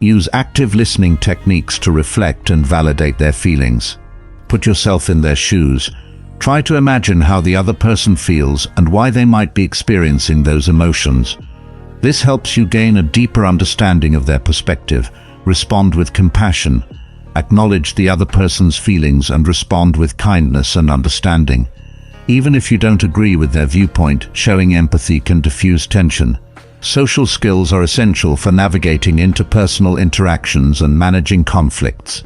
Use active listening techniques to reflect and validate their feelings. Put yourself in their shoes. Try to imagine how the other person feels and why they might be experiencing those emotions. This helps you gain a deeper understanding of their perspective. Respond with compassion. Acknowledge the other person's feelings and respond with kindness and understanding. Even if you don't agree with their viewpoint, showing empathy can diffuse tension. Social skills are essential for navigating interpersonal interactions and managing conflicts.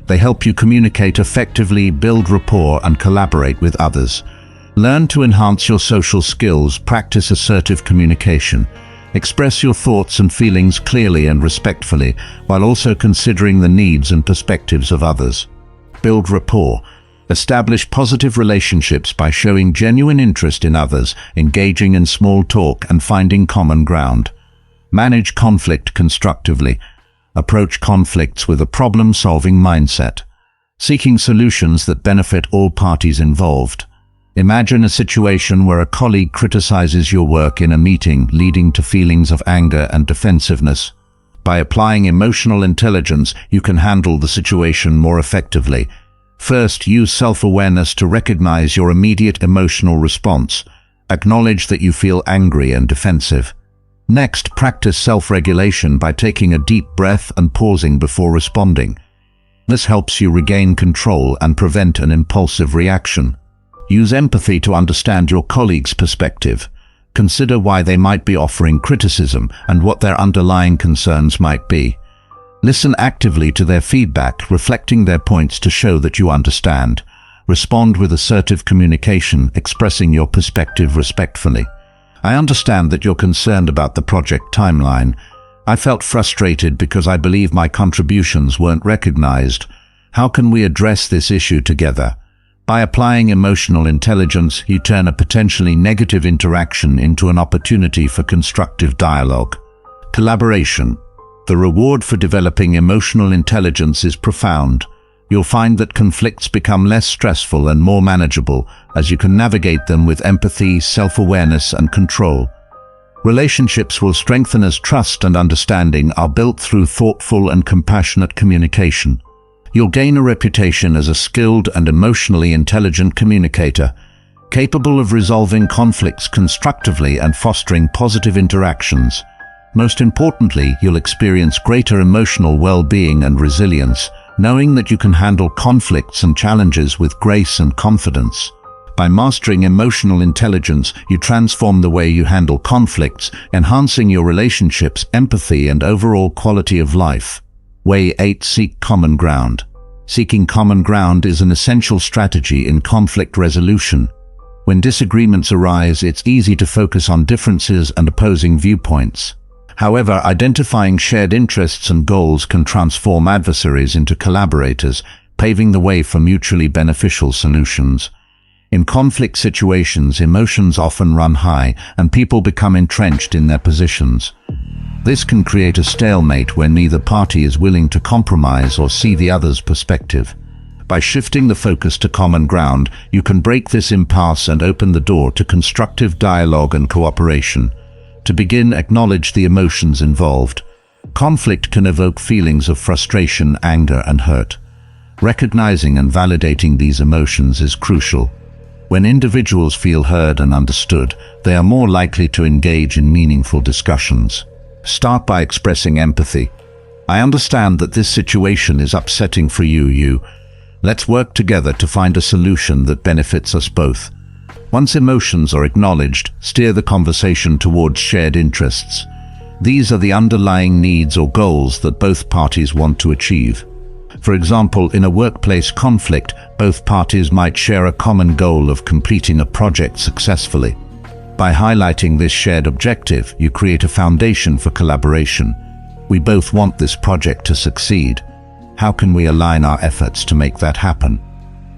They help you communicate effectively, build rapport, and collaborate with others. Learn to enhance your social skills. Practice assertive communication. Express your thoughts and feelings clearly and respectfully, while also considering the needs and perspectives of others. Build rapport. Establish positive relationships by showing genuine interest in others, engaging in small talk, and finding common ground. Manage conflict constructively. Approach conflicts with a problem-solving mindset, seeking solutions that benefit all parties involved. Imagine a situation where a colleague criticizes your work in a meeting, leading to feelings of anger and defensiveness. By applying emotional intelligence, you can handle the situation more effectively. First, use self-awareness to recognize your immediate emotional response. Acknowledge that you feel angry and defensive. Next, practice self-regulation by taking a deep breath and pausing before responding. This helps you regain control and prevent an impulsive reaction. Use empathy to understand your colleague's perspective. Consider why they might be offering criticism and what their underlying concerns might be. Listen actively to their feedback, reflecting their points to show that you understand. Respond with assertive communication, expressing your perspective respectfully. I understand that you're concerned about the project timeline. I felt frustrated because I believe my contributions weren't recognized. How can we address this issue together? By applying emotional intelligence, you turn a potentially negative interaction into an opportunity for constructive dialogue. Collaboration. The reward for developing emotional intelligence is profound. You'll find that conflicts become less stressful and more manageable as you can navigate them with empathy, self-awareness, and control. Relationships will strengthen as trust and understanding are built through thoughtful and compassionate communication. You'll gain a reputation as a skilled and emotionally intelligent communicator, capable of resolving conflicts constructively and fostering positive interactions. Most importantly, you'll experience greater emotional well-being and resilience, knowing that you can handle conflicts and challenges with grace and confidence. By mastering emotional intelligence, you transform the way you handle conflicts, enhancing your relationships, empathy, and overall quality of life. Way 8. Seek common ground. Seeking common ground is an essential strategy in conflict resolution. When disagreements arise, it's easy to focus on differences and opposing viewpoints. However, identifying shared interests and goals can transform adversaries into collaborators, paving the way for mutually beneficial solutions. In conflict situations, emotions often run high, and people become entrenched in their positions. This can create a stalemate where neither party is willing to compromise or see the other's perspective. By shifting the focus to common ground, you can break this impasse and open the door to constructive dialogue and cooperation. To begin, acknowledge the emotions involved. Conflict can evoke feelings of frustration, anger, and hurt. Recognizing and validating these emotions is crucial. When individuals feel heard and understood, they are more likely to engage in meaningful discussions. Start by expressing empathy. I understand that this situation is upsetting for you. Let's work together to find a solution that benefits us both. Once emotions are acknowledged, steer the conversation towards shared interests. These are the underlying needs or goals that both parties want to achieve. For example, in a workplace conflict, both parties might share a common goal of completing a project successfully. By highlighting this shared objective, you create a foundation for collaboration. We both want this project to succeed. How can we align our efforts to make that happen?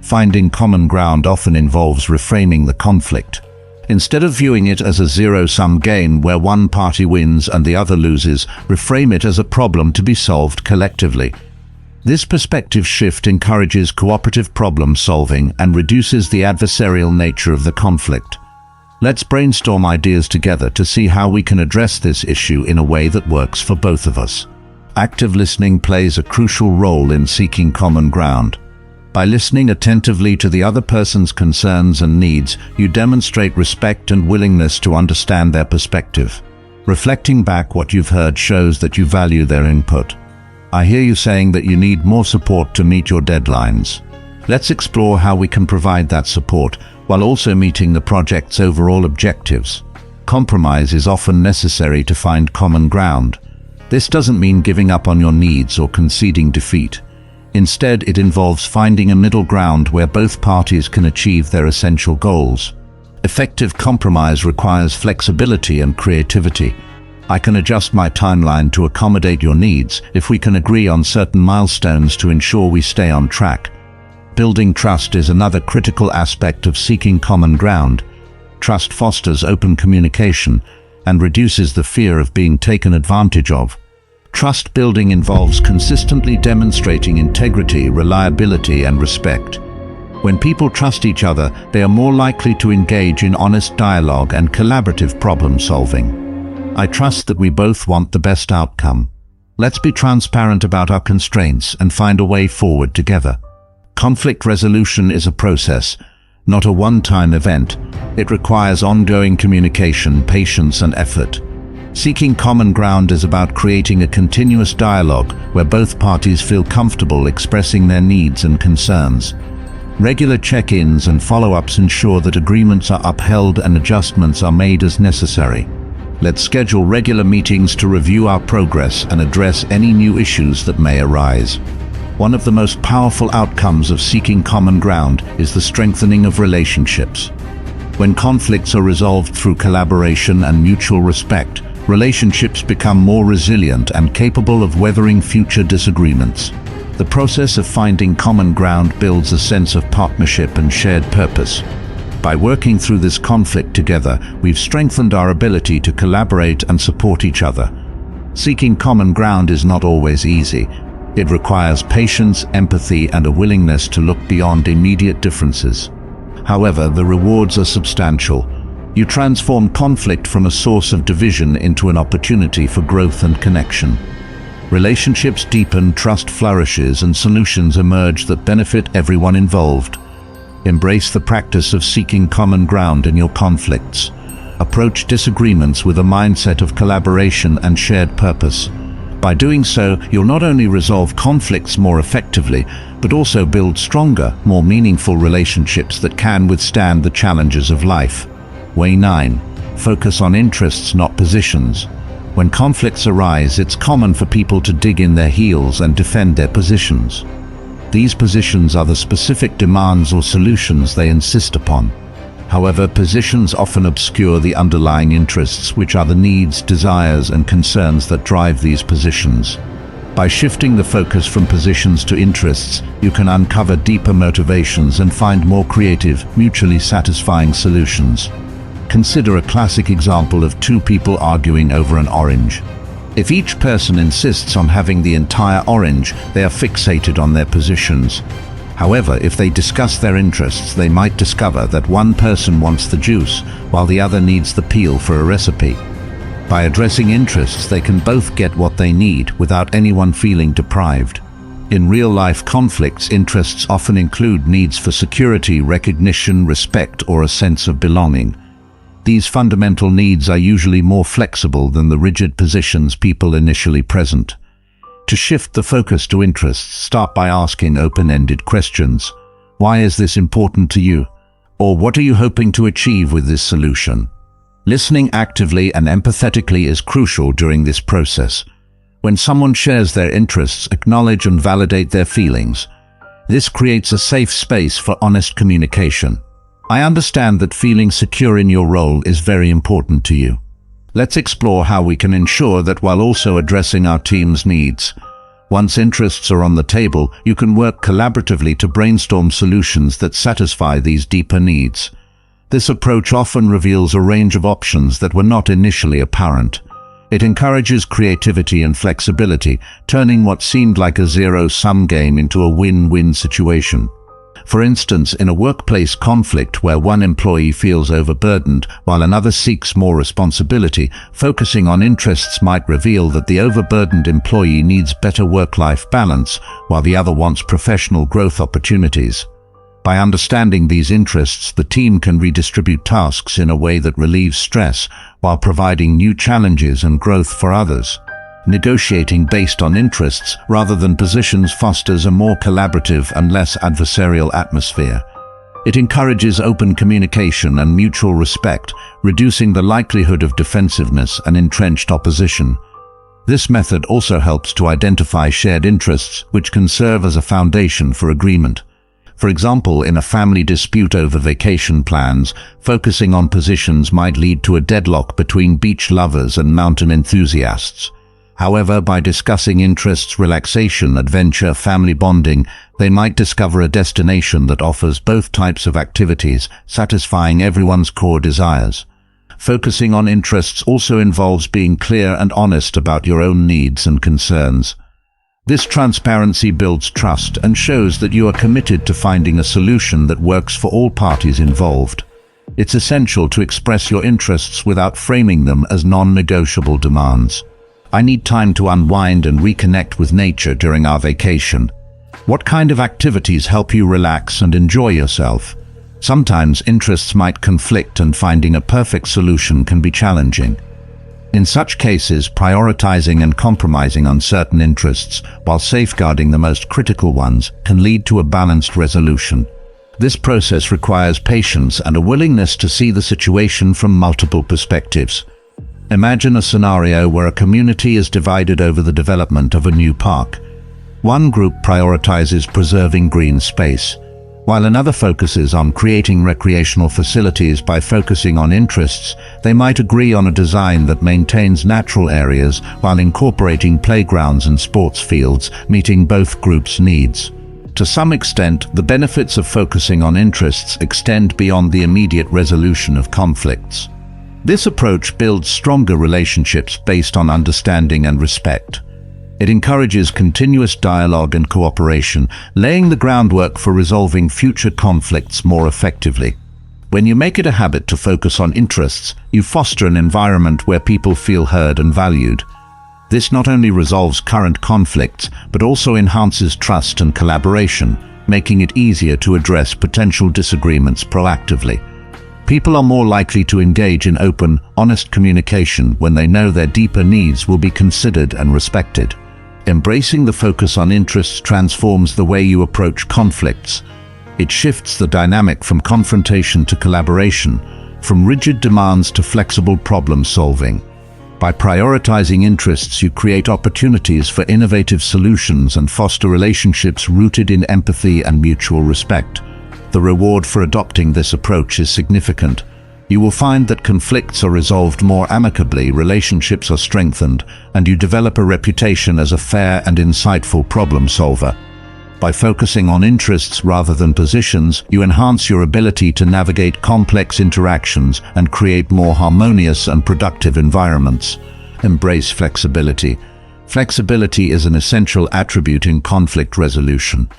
Finding common ground often involves reframing the conflict. Instead of viewing it as a zero-sum game where one party wins and the other loses, reframe it as a problem to be solved collectively. This perspective shift encourages cooperative problem solving and reduces the adversarial nature of the conflict. Let's brainstorm ideas together to see how we can address this issue in a way that works for both of us. Active listening plays a crucial role in seeking common ground. By listening attentively to the other person's concerns and needs, you demonstrate respect and willingness to understand their perspective. Reflecting back what you've heard shows that you value their input. I hear you saying that you need more support to meet your deadlines. Let's explore how we can provide that support while also meeting the project's overall objectives. Compromise is often necessary to find common ground. This doesn't mean giving up on your needs or conceding defeat. Instead, it involves finding a middle ground where both parties can achieve their essential goals. Effective compromise requires flexibility and creativity. I can adjust my timeline to accommodate your needs if we can agree on certain milestones to ensure we stay on track. Building trust is another critical aspect of seeking common ground. Trust fosters open communication and reduces the fear of being taken advantage of. Trust building involves consistently demonstrating integrity, reliability, and respect. When people trust each other, they are more likely to engage in honest dialogue and collaborative problem solving. I trust that we both want the best outcome. Let's be transparent about our constraints and find a way forward together. Conflict resolution is a process, not a one-time event. It requires ongoing communication, patience, and effort. Seeking common ground is about creating a continuous dialogue where both parties feel comfortable expressing their needs and concerns. Regular check-ins and follow-ups ensure that agreements are upheld and adjustments are made as necessary. Let's schedule regular meetings to review our progress and address any new issues that may arise. One of the most powerful outcomes of seeking common ground is the strengthening of relationships. When conflicts are resolved through collaboration and mutual respect, relationships become more resilient and capable of weathering future disagreements. The process of finding common ground builds a sense of partnership and shared purpose. By working through this conflict together, we've strengthened our ability to collaborate and support each other. Seeking common ground is not always easy. It requires patience, empathy, and a willingness to look beyond immediate differences. However, the rewards are substantial. You transform conflict from a source of division into an opportunity for growth and connection. Relationships deepen, trust flourishes, and solutions emerge that benefit everyone involved. Embrace the practice of seeking common ground in your conflicts. Approach disagreements with a mindset of collaboration and shared purpose. By doing so, you'll not only resolve conflicts more effectively, but also build stronger, more meaningful relationships that can withstand the challenges of life. Way 9. Focus on interests, not positions. When conflicts arise, it's common for people to dig in their heels and defend their positions. These positions are the specific demands or solutions they insist upon. However, positions often obscure the underlying interests, which are the needs, desires, and concerns that drive these positions. By shifting the focus from positions to interests, you can uncover deeper motivations and find more creative, mutually satisfying solutions. Consider a classic example of two people arguing over an orange. If each person insists on having the entire orange, they are fixated on their positions. However, if they discuss their interests, they might discover that one person wants the juice, while the other needs the peel for a recipe. By addressing interests, they can both get what they need without anyone feeling deprived. In real-life conflicts, interests often include needs for security, recognition, respect, or a sense of belonging. These fundamental needs are usually more flexible than the rigid positions people initially present. To shift the focus to interests, start by asking open-ended questions. Why is this important to you? Or what are you hoping to achieve with this solution? Listening actively and empathetically is crucial during this process. When someone shares their interests, acknowledge and validate their feelings. This creates a safe space for honest communication. I understand that feeling secure in your role is very important to you. Let's explore how we can ensure that while also addressing our team's needs. Once interests are on the table, you can work collaboratively to brainstorm solutions that satisfy these deeper needs. This approach often reveals a range of options that were not initially apparent. It encourages creativity and flexibility, turning what seemed like a zero-sum game into a win-win situation. For instance, in a workplace conflict where one employee feels overburdened while another seeks more responsibility, focusing on interests might reveal that the overburdened employee needs better work-life balance while the other wants professional growth opportunities. By understanding these interests, the team can redistribute tasks in a way that relieves stress while providing new challenges and growth for others. Negotiating based on interests rather than positions fosters a more collaborative and less adversarial atmosphere. It encourages open communication and mutual respect, reducing the likelihood of defensiveness and entrenched opposition. This method also helps to identify shared interests, which can serve as a foundation for agreement. For example, in a family dispute over vacation plans, focusing on positions might lead to a deadlock between beach lovers and mountain enthusiasts. However, by discussing interests, relaxation, adventure, family bonding, they might discover a destination that offers both types of activities, satisfying everyone's core desires. Focusing on interests also involves being clear and honest about your own needs and concerns. This transparency builds trust and shows that you are committed to finding a solution that works for all parties involved. It's essential to express your interests without framing them as non-negotiable demands. I need time to unwind and reconnect with nature during our vacation. What kind of activities help you relax and enjoy yourself? Sometimes interests might conflict and finding a perfect solution can be challenging. In such cases, prioritizing and compromising on certain interests while safeguarding the most critical ones can lead to a balanced resolution. This process requires patience and a willingness to see the situation from multiple perspectives. Imagine a scenario where a community is divided over the development of a new park. One group prioritizes preserving green space. While another focuses on creating recreational facilities by focusing on interests, they might agree on a design that maintains natural areas while incorporating playgrounds and sports fields, meeting both groups' needs. To some extent, the benefits of focusing on interests extend beyond the immediate resolution of conflicts. This approach builds stronger relationships based on understanding and respect. It encourages continuous dialogue and cooperation, laying the groundwork for resolving future conflicts more effectively. When you make it a habit to focus on interests, you foster an environment where people feel heard and valued. This not only resolves current conflicts, but also enhances trust and collaboration, making it easier to address potential disagreements proactively. People are more likely to engage in open, honest communication when they know their deeper needs will be considered and respected. Embracing the focus on interests transforms the way you approach conflicts. It shifts the dynamic from confrontation to collaboration, from rigid demands to flexible problem solving. By prioritizing interests, you create opportunities for innovative solutions and foster relationships rooted in empathy and mutual respect. The reward for adopting this approach is significant. You will find that conflicts are resolved more amicably, relationships are strengthened, and you develop a reputation as a fair and insightful problem solver. By focusing on interests rather than positions, you enhance your ability to navigate complex interactions and create more harmonious and productive environments. Embrace flexibility. Flexibility is an essential attribute in conflict resolution.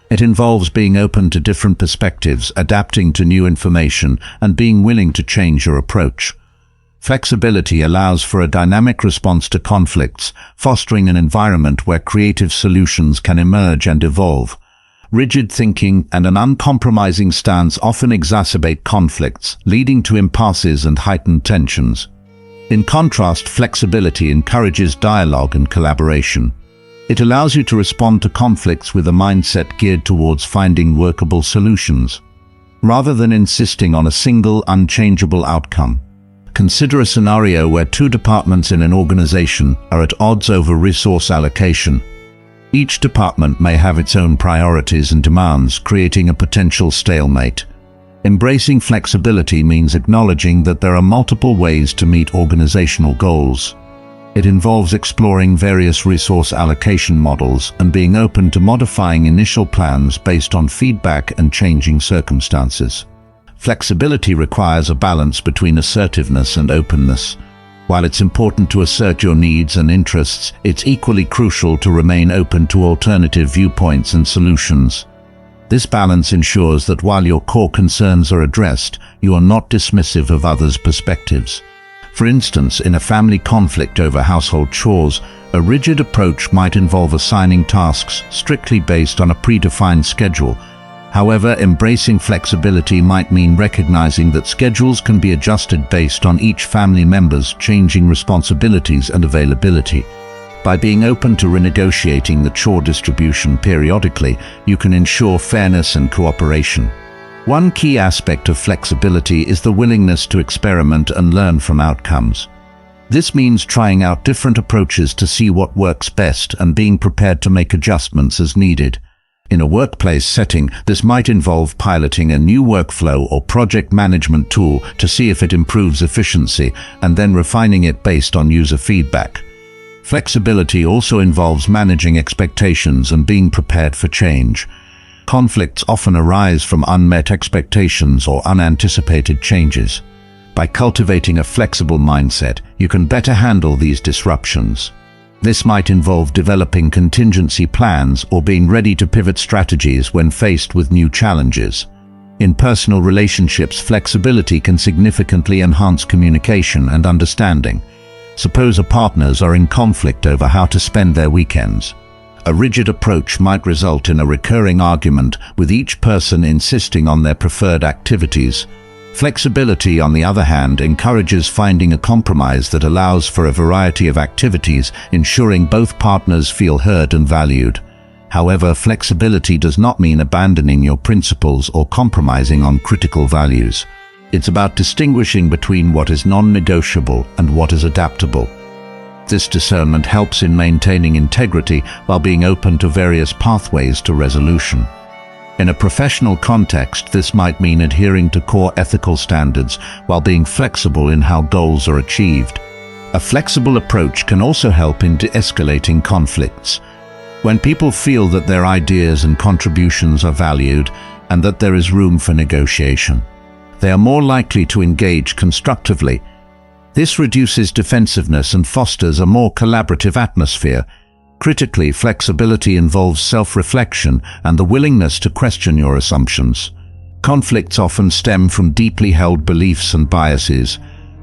It involves being open to different perspectives, adapting to new information, and being willing to change your approach. Flexibility allows for a dynamic response to conflicts, fostering an environment where creative solutions can emerge and evolve. Rigid thinking and an uncompromising stance often exacerbate conflicts, leading to impasses and heightened tensions. In contrast, flexibility encourages dialogue and collaboration. It allows you to respond to conflicts with a mindset geared towards finding workable solutions, rather than insisting on a single, unchangeable outcome. Consider a scenario where two departments in an organization are at odds over resource allocation. Each department may have its own priorities and demands, creating a potential stalemate. Embracing flexibility means acknowledging that there are multiple ways to meet organizational goals. It involves exploring various resource allocation models and being open to modifying initial plans based on feedback and changing circumstances. Flexibility requires a balance between assertiveness and openness. While it's important to assert your needs and interests, it's equally crucial to remain open to alternative viewpoints and solutions. This balance ensures that while your core concerns are addressed, you are not dismissive of others' perspectives. For instance, in a family conflict over household chores, a rigid approach might involve assigning tasks strictly based on a predefined schedule. However, embracing flexibility might mean recognizing that schedules can be adjusted based on each family member's changing responsibilities and availability. By being open to renegotiating the chore distribution periodically, you can ensure fairness and cooperation. One key aspect of flexibility is the willingness to experiment and learn from outcomes. This means trying out different approaches to see what works best and being prepared to make adjustments as needed. In a workplace setting, this might involve piloting a new workflow or project management tool to see if it improves efficiency, and then refining it based on user feedback. Flexibility also involves managing expectations and being prepared for change. Conflicts often arise from unmet expectations or unanticipated changes. By cultivating a flexible mindset, you can better handle these disruptions. This might involve developing contingency plans or being ready to pivot strategies when faced with new challenges. In personal relationships, flexibility can significantly enhance communication and understanding. Suppose partners are in conflict over how to spend their weekends. A rigid approach might result in a recurring argument, with each person insisting on their preferred activities. Flexibility, on the other hand, encourages finding a compromise that allows for a variety of activities, ensuring both partners feel heard and valued. However, flexibility does not mean abandoning your principles or compromising on critical values. It's about distinguishing between what is non-negotiable and what is adaptable. This discernment helps in maintaining integrity while being open to various pathways to resolution. In a professional context, this might mean adhering to core ethical standards while being flexible in how goals are achieved. A flexible approach can also help in de-escalating conflicts. When people feel that their ideas and contributions are valued and that there is room for negotiation, they are more likely to engage constructively. This reduces defensiveness and fosters a more collaborative atmosphere. Critically, flexibility involves self-reflection and the willingness to question your assumptions. Conflicts often stem from deeply held beliefs and biases.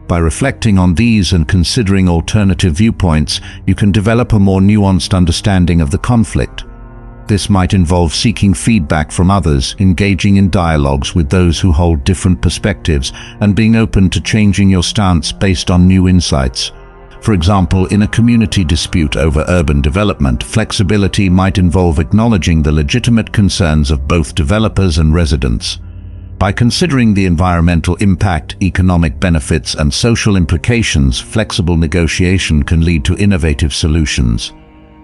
By reflecting on these and considering alternative viewpoints, you can develop a more nuanced understanding of the conflict. This might involve seeking feedback from others, engaging in dialogues with those who hold different perspectives, and being open to changing your stance based on new insights. For example, in a community dispute over urban development, flexibility might involve acknowledging the legitimate concerns of both developers and residents. By considering the environmental impact, economic benefits, and social implications, flexible negotiation can lead to innovative solutions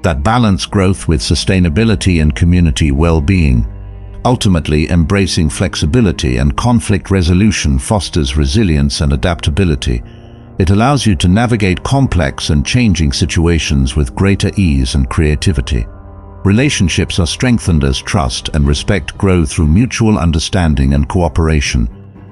that balance growth with sustainability and community well-being. Ultimately, embracing flexibility and conflict resolution fosters resilience and adaptability. It allows you to navigate complex and changing situations with greater ease and creativity. Relationships are strengthened as trust and respect grow through mutual understanding and cooperation.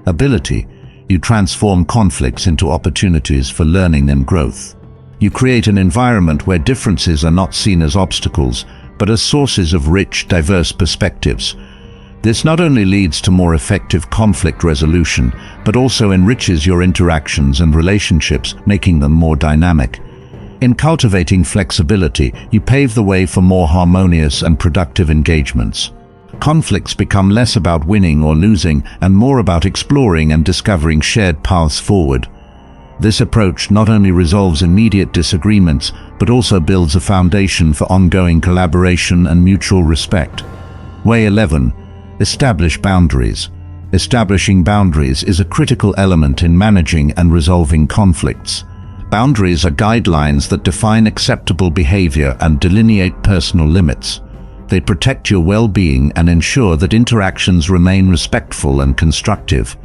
Ability: you transform conflicts into opportunities for learning and growth. You create an environment where differences are not seen as obstacles, but as sources of rich, diverse perspectives. This not only leads to more effective conflict resolution, but also enriches your interactions and relationships, making them more dynamic. In cultivating flexibility, you pave the way for more harmonious and productive engagements. Conflicts become less about winning or losing and more about exploring and discovering shared paths forward. This approach not only resolves immediate disagreements, but also builds a foundation for ongoing collaboration and mutual respect. Way 11. Establish boundaries. Establishing boundaries is a critical element in managing and resolving conflicts. Boundaries are guidelines that define acceptable behavior and delineate personal limits. They protect your well-being and ensure that interactions remain respectful and constructive.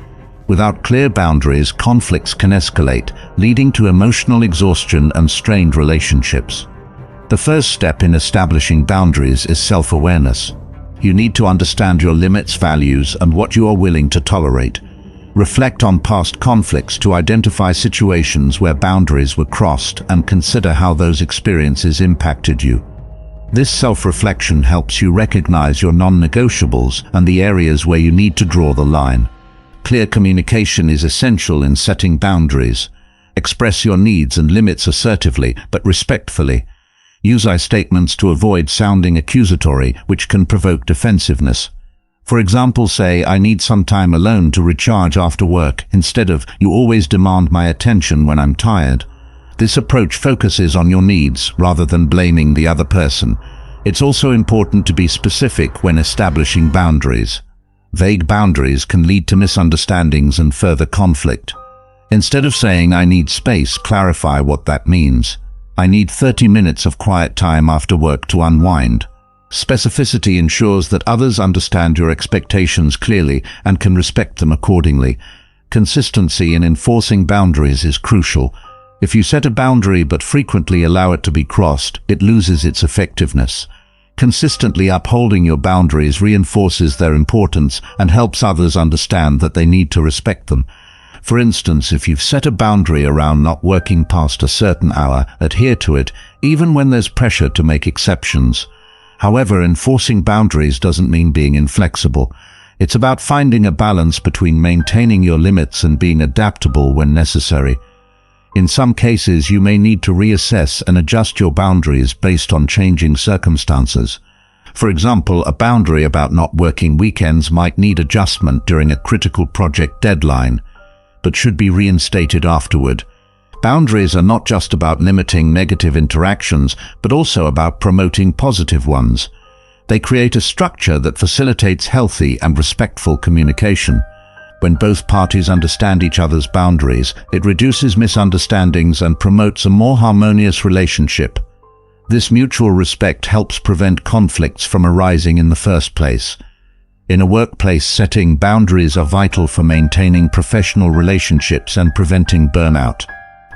Without clear boundaries, conflicts can escalate, leading to emotional exhaustion and strained relationships. The first step in establishing boundaries is self-awareness. You need to understand your limits, values, and what you are willing to tolerate. Reflect on past conflicts to identify situations where boundaries were crossed and consider how those experiences impacted you. This self-reflection helps you recognize your non-negotiables and the areas where you need to draw the line. Clear communication is essential in setting boundaries. Express your needs and limits assertively but respectfully. Use I statements to avoid sounding accusatory, which can provoke defensiveness. For example, say, "I need some time alone to recharge after work," instead of "you always demand my attention when I'm tired." This approach focuses on your needs rather than blaming the other person. It's also important to be specific when establishing boundaries. Vague boundaries can lead to misunderstandings and further conflict. Instead of saying "I need space," clarify what that means. "I need 30 minutes of quiet time after work to unwind." Specificity ensures that others understand your expectations clearly and can respect them accordingly. Consistency in enforcing boundaries is crucial. If you set a boundary but frequently allow it to be crossed, it loses its effectiveness. Consistently upholding your boundaries reinforces their importance and helps others understand that they need to respect them. For instance, if you've set a boundary around not working past a certain hour, adhere to it, even when there's pressure to make exceptions. However, enforcing boundaries doesn't mean being inflexible. It's about finding a balance between maintaining your limits and being adaptable when necessary. In some cases, you may need to reassess and adjust your boundaries based on changing circumstances. For example, a boundary about not working weekends might need adjustment during a critical project deadline, but should be reinstated afterward. Boundaries are not just about limiting negative interactions, but also about promoting positive ones. They create a structure that facilitates healthy and respectful communication. When both parties understand each other's boundaries, it reduces misunderstandings and promotes a more harmonious relationship. This mutual respect helps prevent conflicts from arising in the first place. In a workplace setting, boundaries are vital for maintaining professional relationships and preventing burnout.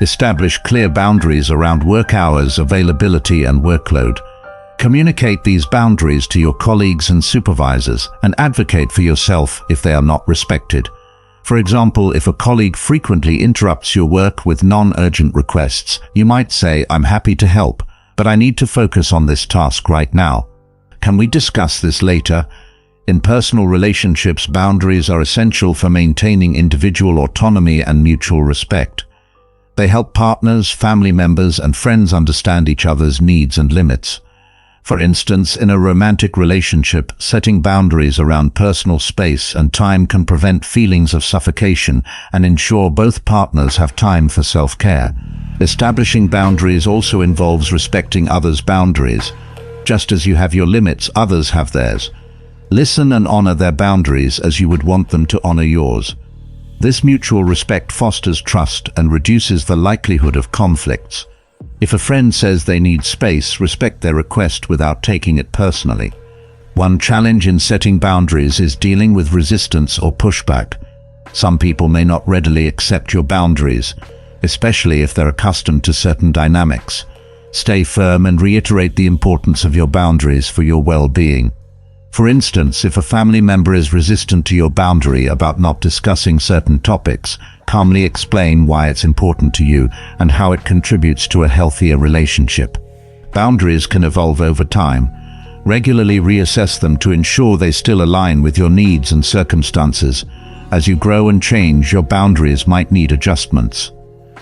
Establish clear boundaries around work hours, availability, and workload. Communicate these boundaries to your colleagues and supervisors, and advocate for yourself if they are not respected. For example, if a colleague frequently interrupts your work with non-urgent requests, you might say, "I'm happy to help, but I need to focus on this task right now. Can we discuss this later?" In personal relationships, boundaries are essential for maintaining individual autonomy and mutual respect. They help partners, family members, and friends understand each other's needs and limits. For instance, in a romantic relationship, setting boundaries around personal space and time can prevent feelings of suffocation and ensure both partners have time for self-care. Establishing boundaries also involves respecting others' boundaries. Just as you have your limits, others have theirs. Listen and honor their boundaries as you would want them to honor yours. This mutual respect fosters trust and reduces the likelihood of conflicts. If a friend says they need space, respect their request without taking it personally. One challenge in setting boundaries is dealing with resistance or pushback. Some people may not readily accept your boundaries, especially if they're accustomed to certain dynamics. Stay firm and reiterate the importance of your boundaries for your well-being. For instance, if a family member is resistant to your boundary about not discussing certain topics, calmly explain why it's important to you and how it contributes to a healthier relationship. Boundaries can evolve over time. Regularly reassess them to ensure they still align with your needs and circumstances. As you grow and change, your boundaries might need adjustments.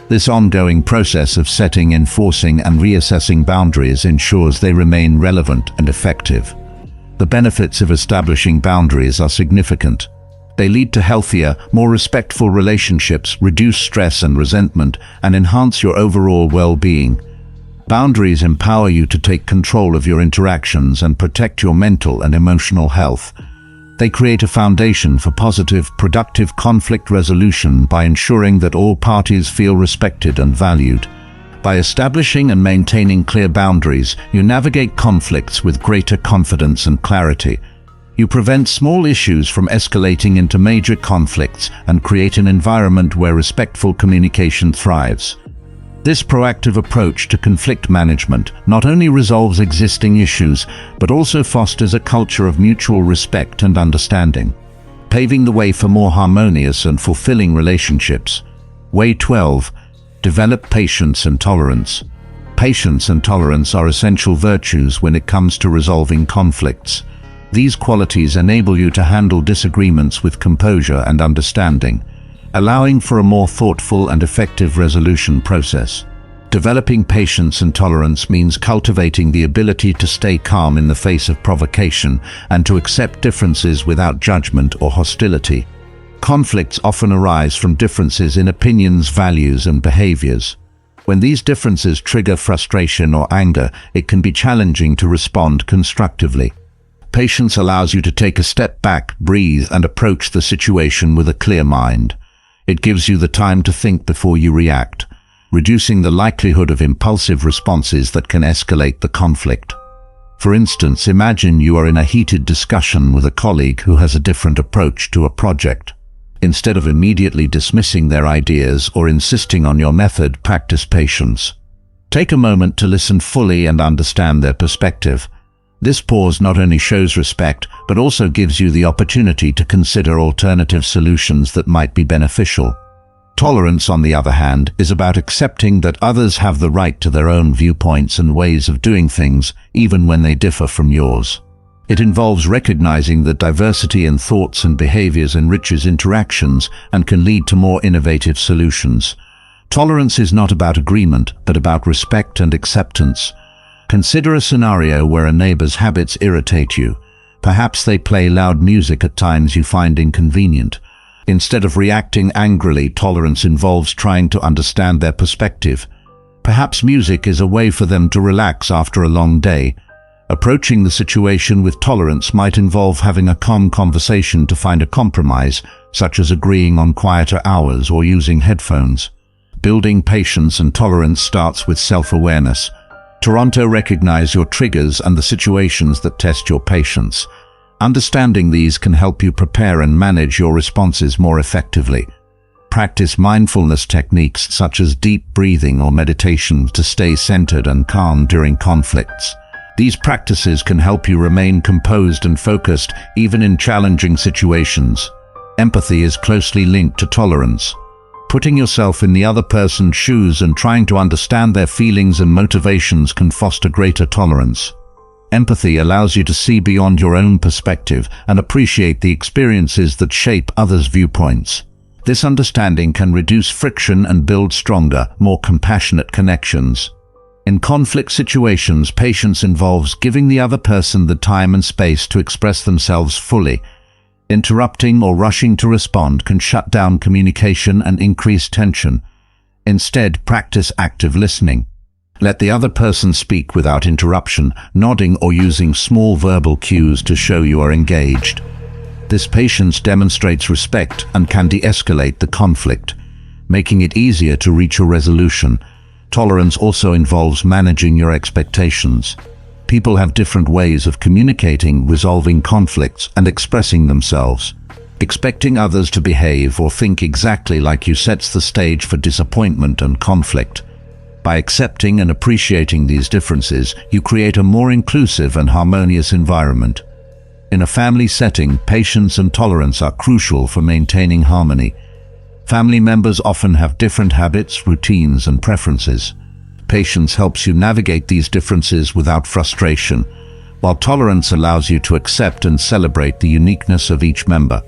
This ongoing process of setting, enforcing, and reassessing boundaries ensures they remain relevant and effective. The benefits of establishing boundaries are significant. They lead to healthier, more respectful relationships, reduce stress and resentment, and enhance your overall well-being. Boundaries empower you to take control of your interactions and protect your mental and emotional health. They create a foundation for positive, productive conflict resolution by ensuring that all parties feel respected and valued. By establishing and maintaining clear boundaries, you navigate conflicts with greater confidence and clarity. You prevent small issues from escalating into major conflicts and create an environment where respectful communication thrives. This proactive approach to conflict management not only resolves existing issues, but also fosters a culture of mutual respect and understanding, paving the way for more harmonious and fulfilling relationships. Way 12. Develop patience and tolerance. Patience and tolerance are essential virtues when it comes to resolving conflicts. These qualities enable you to handle disagreements with composure and understanding, allowing for a more thoughtful and effective resolution process. Developing patience and tolerance means cultivating the ability to stay calm in the face of provocation and to accept differences without judgment or hostility. Conflicts often arise from differences in opinions, values, and behaviors. When these differences trigger frustration or anger, it can be challenging to respond constructively. Patience allows you to take a step back, breathe, and approach the situation with a clear mind. It gives you the time to think before you react, reducing the likelihood of impulsive responses that can escalate the conflict. For instance, imagine you are in a heated discussion with a colleague who has a different approach to a project. Instead of immediately dismissing their ideas or insisting on your method, practice patience. Take a moment to listen fully and understand their perspective. This pause not only shows respect, but also gives you the opportunity to consider alternative solutions that might be beneficial. Tolerance, on the other hand, is about accepting that others have the right to their own viewpoints and ways of doing things, even when they differ from yours. It involves recognizing that diversity in thoughts and behaviors enriches interactions and can lead to more innovative solutions. Tolerance is not about agreement, but about respect and acceptance. Consider a scenario where a neighbor's habits irritate you. Perhaps they play loud music at times you find inconvenient. Instead of reacting angrily, tolerance involves trying to understand their perspective. Perhaps music is a way for them to relax after a long day. Approaching the situation with tolerance might involve having a calm conversation to find a compromise, such as agreeing on quieter hours or using headphones. Building patience and tolerance starts with self-awareness. Toronto, recognize your triggers and the situations that test your patience. Understanding these can help you prepare and manage your responses more effectively. Practice mindfulness techniques such as deep breathing or meditation to stay centered and calm during conflicts. These practices can help you remain composed and focused even in challenging situations. Empathy is closely linked to tolerance. Putting yourself in the other person's shoes and trying to understand their feelings and motivations can foster greater tolerance. Empathy allows you to see beyond your own perspective and appreciate the experiences that shape others' viewpoints. This understanding can reduce friction and build stronger, more compassionate connections. In conflict situations, patience involves giving the other person the time and space to express themselves fully. Interrupting or rushing to respond can shut down communication and increase tension. Instead, practice active listening. Let the other person speak without interruption, nodding or using small verbal cues to show you are engaged. This patience demonstrates respect and can de-escalate the conflict, making it easier to reach a resolution. Tolerance also involves managing your expectations. People have different ways of communicating, resolving conflicts, and expressing themselves. Expecting others to behave or think exactly like you sets the stage for disappointment and conflict. By accepting and appreciating these differences, you create a more inclusive and harmonious environment. In a family setting, patience and tolerance are crucial for maintaining harmony. Family members often have different habits, routines, and preferences. Patience helps you navigate these differences without frustration, while tolerance allows you to accept and celebrate the uniqueness of each member.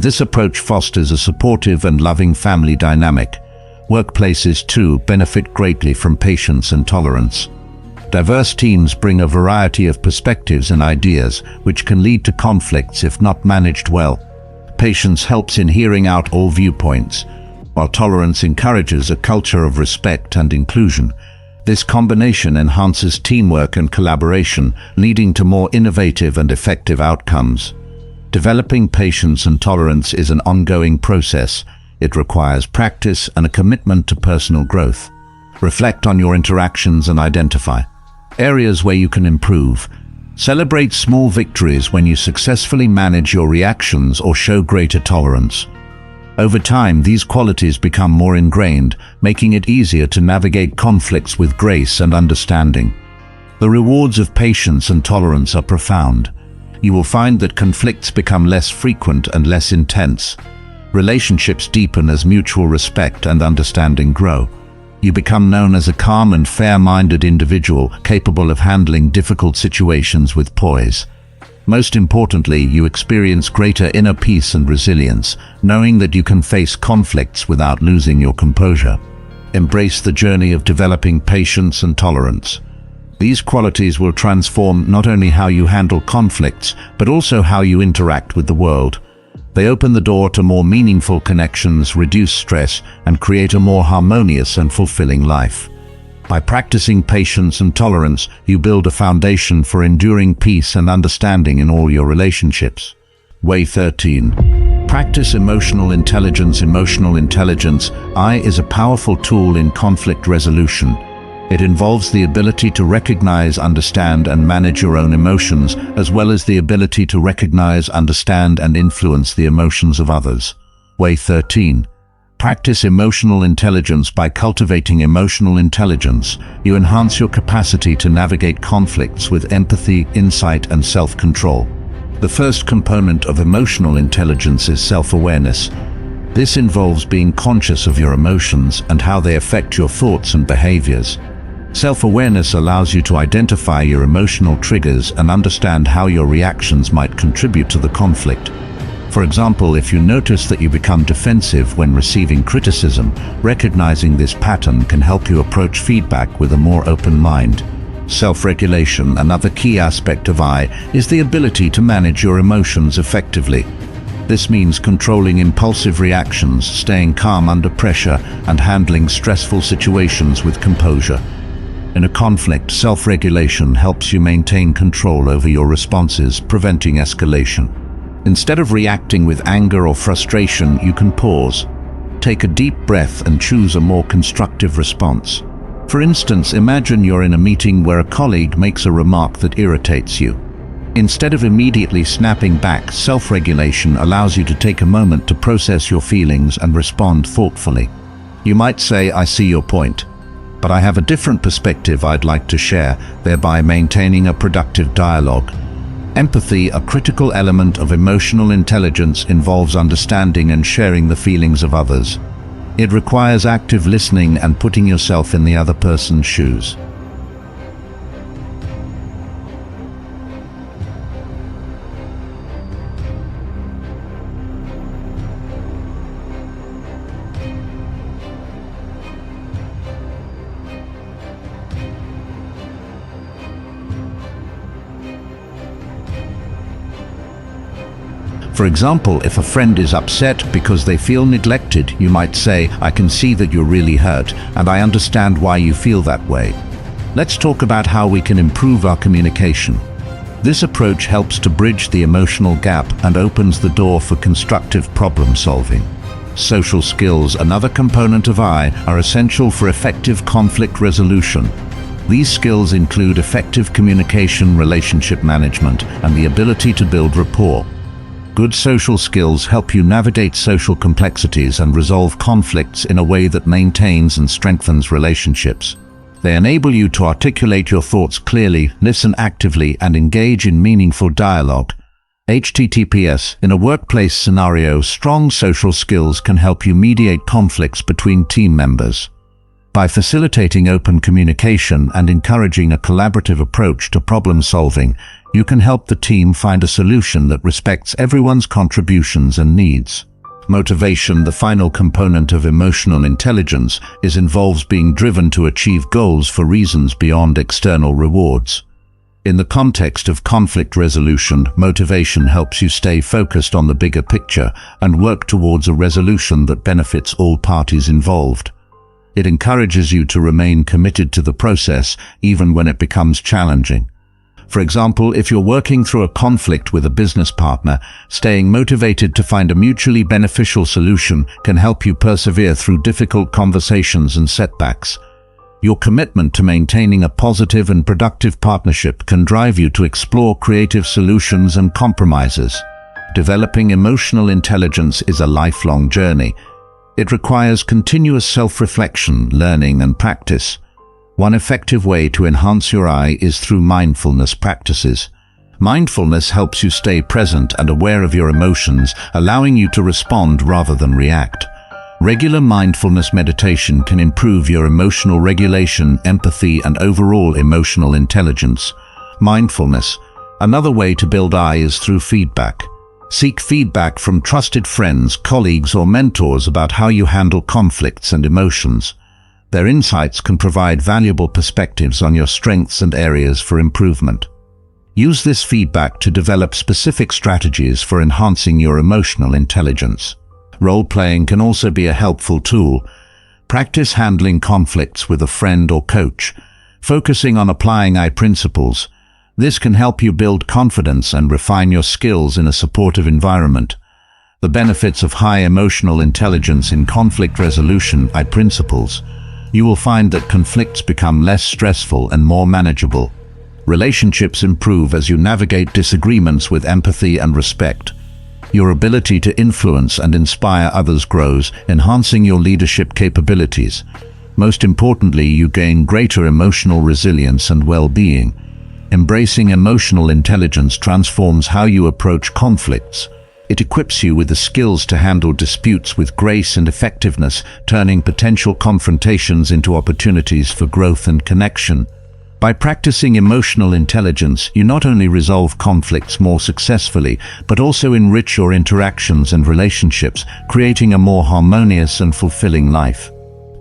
This approach fosters a supportive and loving family dynamic. Workplaces, too, benefit greatly from patience and tolerance. Diverse teams bring a variety of perspectives and ideas, which can lead to conflicts if not managed well. Patience helps in hearing out all viewpoints, while tolerance encourages a culture of respect and inclusion. This combination enhances teamwork and collaboration, leading to more innovative and effective outcomes. Developing patience and tolerance is an ongoing process. It requires practice and a commitment to personal growth. Reflect on your interactions and identify areas where you can improve. Celebrate small victories when you successfully manage your reactions or show greater tolerance. Over time, these qualities become more ingrained, making it easier to navigate conflicts with grace and understanding. The rewards of patience and tolerance are profound. You will find that conflicts become less frequent and less intense. Relationships deepen as mutual respect and understanding grow. You become known as a calm and fair-minded individual capable of handling difficult situations with poise. Most importantly, you experience greater inner peace and resilience, knowing that you can face conflicts without losing your composure. Embrace the journey of developing patience and tolerance. These qualities will transform not only how you handle conflicts, but also how you interact with the world. They open the door to more meaningful connections, reduce stress, and create a more harmonious and fulfilling life. By practicing patience and tolerance, you build a foundation for enduring peace and understanding in all your relationships. Way 13. Practice emotional intelligence. Emotional intelligence, is a powerful tool in conflict resolution. It involves the ability to recognize, understand, and manage your own emotions, as well as the ability to recognize, understand, and influence the emotions of others. Way 13. Practice emotional intelligence. By cultivating emotional intelligence, you enhance your capacity to navigate conflicts with empathy, insight, and self-control. The first component of emotional intelligence is self-awareness. This involves being conscious of your emotions and how they affect your thoughts and behaviors. Self-awareness allows you to identify your emotional triggers and understand how your reactions might contribute to the conflict. For example, if you notice that you become defensive when receiving criticism, recognizing this pattern can help you approach feedback with a more open mind. Self-regulation, another key aspect of I, is the ability to manage your emotions effectively. This means controlling impulsive reactions, staying calm under pressure, and handling stressful situations with composure. In a conflict, self-regulation helps you maintain control over your responses, preventing escalation. Instead of reacting with anger or frustration, you can pause. Take a deep breath and choose a more constructive response. For instance, imagine you're in a meeting where a colleague makes a remark that irritates you. Instead of immediately snapping back, self-regulation allows you to take a moment to process your feelings and respond thoughtfully. You might say, "I see your point, but I have a different perspective I'd like to share," thereby maintaining a productive dialogue. Empathy, a critical element of emotional intelligence, involves understanding and sharing the feelings of others. It requires active listening and putting yourself in the other person's shoes. For example, if a friend is upset because they feel neglected, you might say, "I can see that you're really hurt, and I understand why you feel that way. Let's talk about how we can improve our communication." This approach helps to bridge the emotional gap and opens the door for constructive problem solving. Social skills, another component of I, are essential for effective conflict resolution. These skills include effective communication, relationship management, and the ability to build rapport. Good social skills help you navigate social complexities and resolve conflicts in a way that maintains and strengthens relationships. They enable you to articulate your thoughts clearly, listen actively, and engage in meaningful dialogue. HTTPS, in a workplace scenario, strong social skills can help you mediate conflicts between team members. By facilitating open communication and encouraging a collaborative approach to problem solving, you can help the team find a solution that respects everyone's contributions and needs. Motivation, the final component of emotional intelligence, involves being driven to achieve goals for reasons beyond external rewards. In the context of conflict resolution, motivation helps you stay focused on the bigger picture and work towards a resolution that benefits all parties involved. It encourages you to remain committed to the process even when it becomes challenging. For example, if you're working through a conflict with a business partner, staying motivated to find a mutually beneficial solution can help you persevere through difficult conversations and setbacks. Your commitment to maintaining a positive and productive partnership can drive you to explore creative solutions and compromises. Developing emotional intelligence is a lifelong journey. It requires continuous self-reflection, learning, and practice. One effective way to enhance your I is through mindfulness practices. Mindfulness helps you stay present and aware of your emotions, allowing you to respond rather than react. Regular mindfulness meditation can improve your emotional regulation, empathy, and overall emotional intelligence. Mindfulness. Another way to build I is through feedback. Seek feedback from trusted friends, colleagues, or mentors about how you handle conflicts and emotions. Their insights can provide valuable perspectives on your strengths and areas for improvement. Use this feedback to develop specific strategies for enhancing your emotional intelligence. Role-playing can also be a helpful tool. Practice handling conflicts with a friend or coach, focusing on applying I principles. This can help you build confidence and refine your skills in a supportive environment. The benefits of high emotional intelligence in conflict resolution, I principles. You will find that conflicts become less stressful and more manageable. Relationships improve as you navigate disagreements with empathy and respect. Your ability to influence and inspire others grows, enhancing your leadership capabilities. Most importantly, you gain greater emotional resilience and well-being. Embracing emotional intelligence transforms how you approach conflicts. It equips you with the skills to handle disputes with grace and effectiveness, turning potential confrontations into opportunities for growth and connection. By practicing emotional intelligence, you not only resolve conflicts more successfully, but also enrich your interactions and relationships, creating a more harmonious and fulfilling life.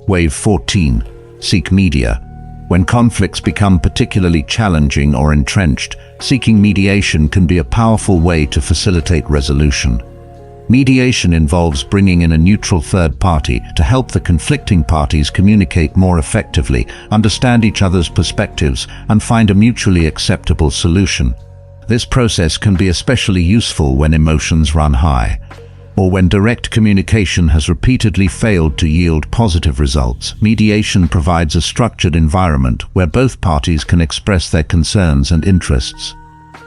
Wave 14. Seek media. When conflicts become particularly challenging or entrenched, seeking mediation can be a powerful way to facilitate resolution. Mediation involves bringing in a neutral third party to help the conflicting parties communicate more effectively, understand each other's perspectives, and find a mutually acceptable solution. This process can be especially useful when emotions run high, or when direct communication has repeatedly failed to yield positive results. Mediation provides a structured environment where both parties can express their concerns and interests.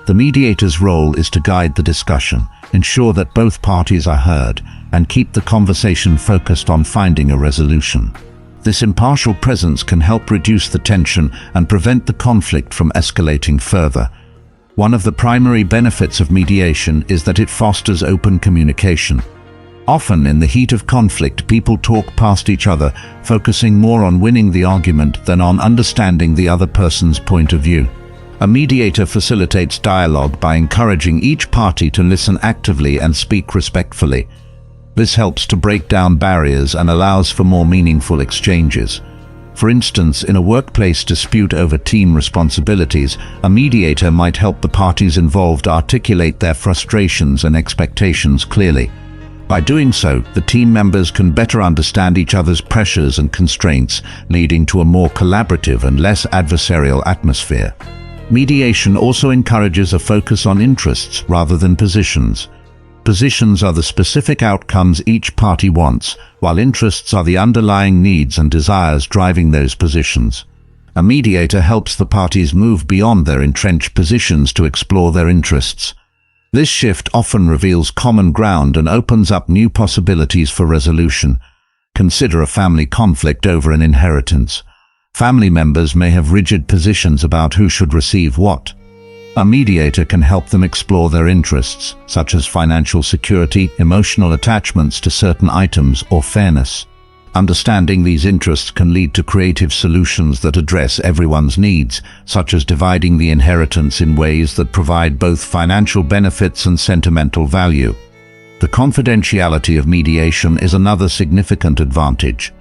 The mediator's role is to guide the discussion, ensure that both parties are heard, and keep the conversation focused on finding a resolution. This impartial presence can help reduce the tension and prevent the conflict from escalating further. One of the primary benefits of mediation is that it fosters open communication. Often in the heat of conflict, people talk past each other, focusing more on winning the argument than on understanding the other person's point of view. A mediator facilitates dialogue by encouraging each party to listen actively and speak respectfully. This helps to break down barriers and allows for more meaningful exchanges. For instance, in a workplace dispute over team responsibilities, a mediator might help the parties involved articulate their frustrations and expectations clearly. By doing so, the team members can better understand each other's pressures and constraints, leading to a more collaborative and less adversarial atmosphere. Mediation also encourages a focus on interests rather than positions. Positions are the specific outcomes each party wants, while interests are the underlying needs and desires driving those positions. A mediator helps the parties move beyond their entrenched positions to explore their interests. This shift often reveals common ground and opens up new possibilities for resolution. Consider a family conflict over an inheritance. Family members may have rigid positions about who should receive what. A mediator can help them explore their interests, such as financial security, emotional attachments to certain items, or fairness. Understanding these interests can lead to creative solutions that address everyone's needs, such as dividing the inheritance in ways that provide both financial benefits and sentimental value. The confidentiality of mediation is another significant advantage.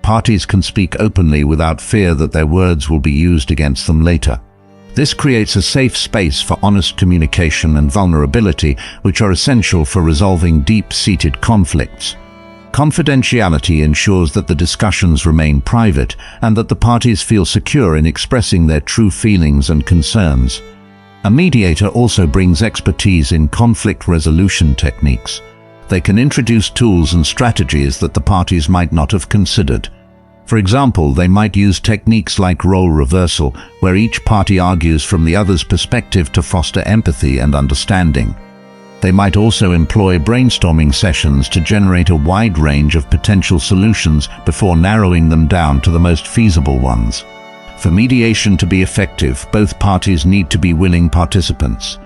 Parties can speak openly without fear that their words will be used against them later. This creates a safe space for honest communication and vulnerability, which are essential for resolving deep-seated conflicts. Confidentiality ensures that the discussions remain private and that the parties feel secure in expressing their true feelings and concerns. A mediator also brings expertise in conflict resolution techniques. They can introduce tools and strategies that the parties might not have considered. For example, they might use techniques like role reversal, where each party argues from the other's perspective to foster empathy and understanding. They might also employ brainstorming sessions to generate a wide range of potential solutions before narrowing them down to the most feasible ones. For mediation to be effective, both parties need to be willing participants.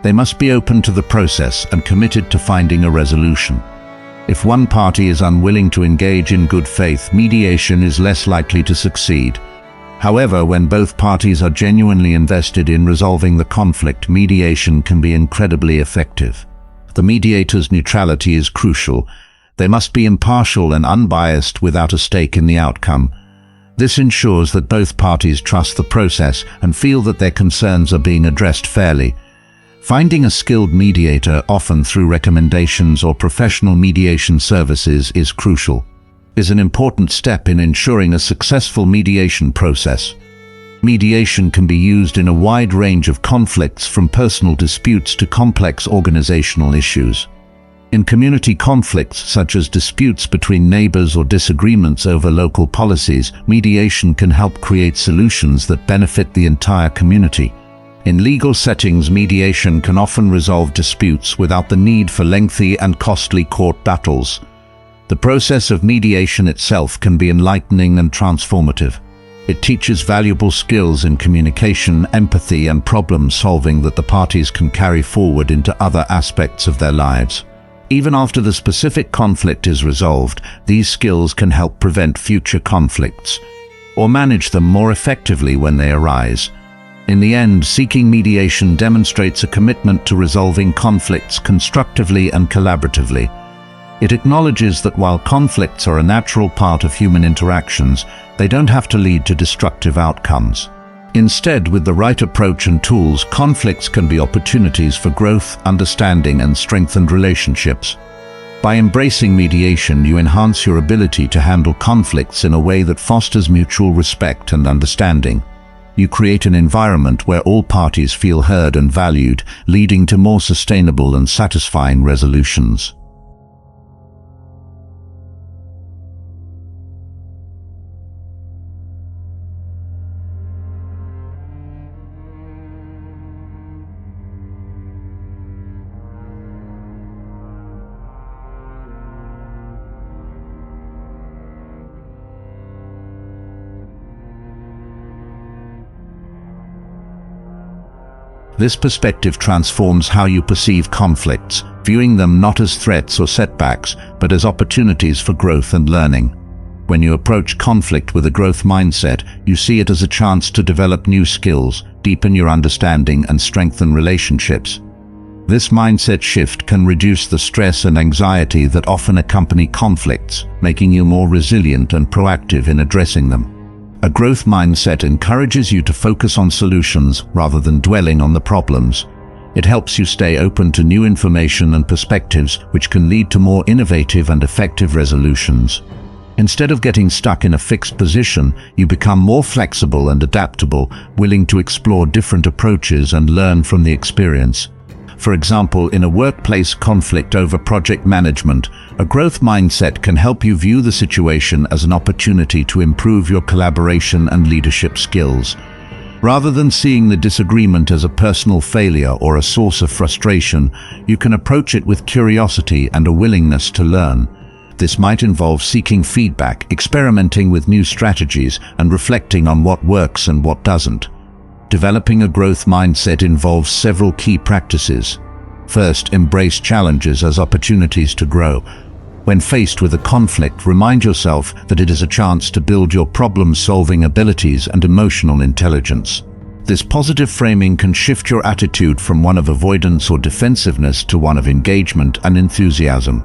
They must be open to the process and committed to finding a resolution. If one party is unwilling to engage in good faith, mediation is less likely to succeed. However, when both parties are genuinely invested in resolving the conflict, mediation can be incredibly effective. The mediator's neutrality is crucial. They must be impartial and unbiased without a stake in the outcome. This ensures that both parties trust the process and feel that their concerns are being addressed fairly. Finding a skilled mediator, often through recommendations or professional mediation services, is an important step in ensuring a successful mediation process. Mediation can be used in a wide range of conflicts, from personal disputes to complex organizational issues. In community conflicts, such as disputes between neighbors or disagreements over local policies, mediation can help create solutions that benefit the entire community. In legal settings, mediation can often resolve disputes without the need for lengthy and costly court battles. The process of mediation itself can be enlightening and transformative. It teaches valuable skills in communication, empathy, and problem solving that the parties can carry forward into other aspects of their lives. Even after the specific conflict is resolved, these skills can help prevent future conflicts or manage them more effectively when they arise. In the end, seeking mediation demonstrates a commitment to resolving conflicts constructively and collaboratively. It acknowledges that while conflicts are a natural part of human interactions, they don't have to lead to destructive outcomes. Instead, with the right approach and tools, conflicts can be opportunities for growth, understanding, and strengthened relationships. By embracing mediation, you enhance your ability to handle conflicts in a way that fosters mutual respect and understanding. You create an environment where all parties feel heard and valued, leading to more sustainable and satisfying resolutions. This perspective transforms how you perceive conflicts, viewing them not as threats or setbacks, but as opportunities for growth and learning. When you approach conflict with a growth mindset, you see it as a chance to develop new skills, deepen your understanding, and strengthen relationships. This mindset shift can reduce the stress and anxiety that often accompany conflicts, making you more resilient and proactive in addressing them. A growth mindset encourages you to focus on solutions rather than dwelling on the problems. It helps you stay open to new information and perspectives, which can lead to more innovative and effective resolutions. Instead of getting stuck in a fixed position, you become more flexible and adaptable, willing to explore different approaches and learn from the experience. For example, in a workplace conflict over project management, a growth mindset can help you view the situation as an opportunity to improve your collaboration and leadership skills. Rather than seeing the disagreement as a personal failure or a source of frustration, you can approach it with curiosity and a willingness to learn. This might involve seeking feedback, experimenting with new strategies, and reflecting on what works and what doesn't. Developing a growth mindset involves several key practices. First, embrace challenges as opportunities to grow. When faced with a conflict, remind yourself that it is a chance to build your problem-solving abilities and emotional intelligence. This positive framing can shift your attitude from one of avoidance or defensiveness to one of engagement and enthusiasm.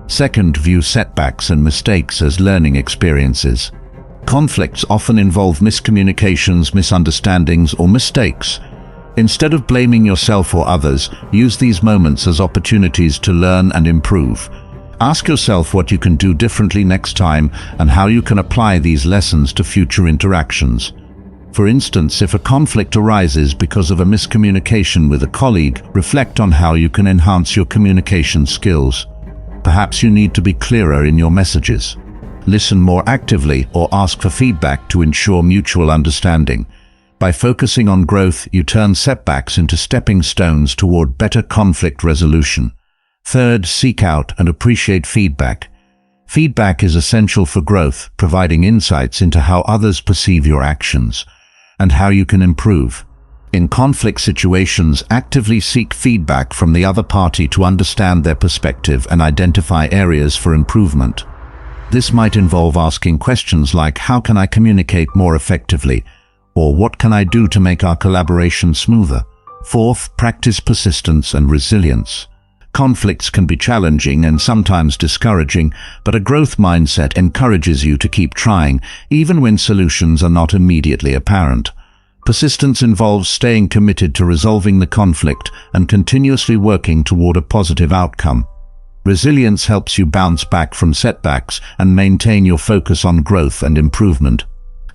Second, view setbacks and mistakes as learning experiences. Conflicts often involve miscommunications, misunderstandings, or mistakes. Instead of blaming yourself or others, use these moments as opportunities to learn and improve. Ask yourself what you can do differently next time and how you can apply these lessons to future interactions. For instance, if a conflict arises because of a miscommunication with a colleague, reflect on how you can enhance your communication skills. Perhaps you need to be clearer in your messages. Listen more actively or ask for feedback to ensure mutual understanding. By focusing on growth, you turn setbacks into stepping stones toward better conflict resolution. Third, seek out and appreciate feedback. Feedback is essential for growth, providing insights into how others perceive your actions and how you can improve. In conflict situations, actively seek feedback from the other party to understand their perspective and identify areas for improvement. This might involve asking questions like, how can I communicate more effectively? Or what can I do to make our collaboration smoother? Fourth, practice persistence and resilience. Conflicts can be challenging and sometimes discouraging, but a growth mindset encourages you to keep trying, even when solutions are not immediately apparent. Persistence involves staying committed to resolving the conflict and continuously working toward a positive outcome. Resilience helps you bounce back from setbacks and maintain your focus on growth and improvement.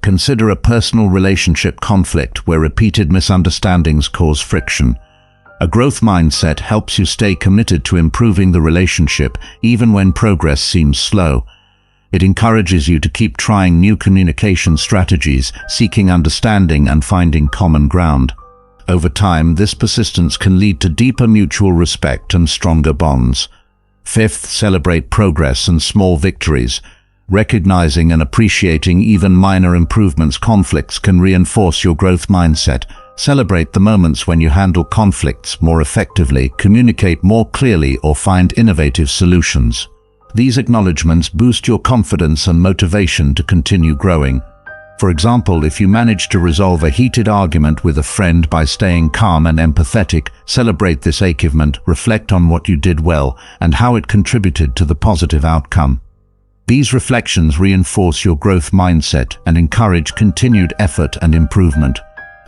Consider a personal relationship conflict where repeated misunderstandings cause friction. A growth mindset helps you stay committed to improving the relationship even when progress seems slow. It encourages you to keep trying new communication strategies, seeking understanding and finding common ground. Over time, this persistence can lead to deeper mutual respect and stronger bonds. Fifth, celebrate progress and small victories. Recognizing and appreciating even minor improvements. Conflicts can reinforce your growth mindset. Celebrate the moments when you handle conflicts more effectively, communicate more clearly, or find innovative solutions. These acknowledgements boost your confidence and motivation to continue growing. For example, if you manage to resolve a heated argument with a friend by staying calm and empathetic, celebrate this achievement, reflect on what you did well and how it contributed to the positive outcome. These reflections reinforce your growth mindset and encourage continued effort and improvement.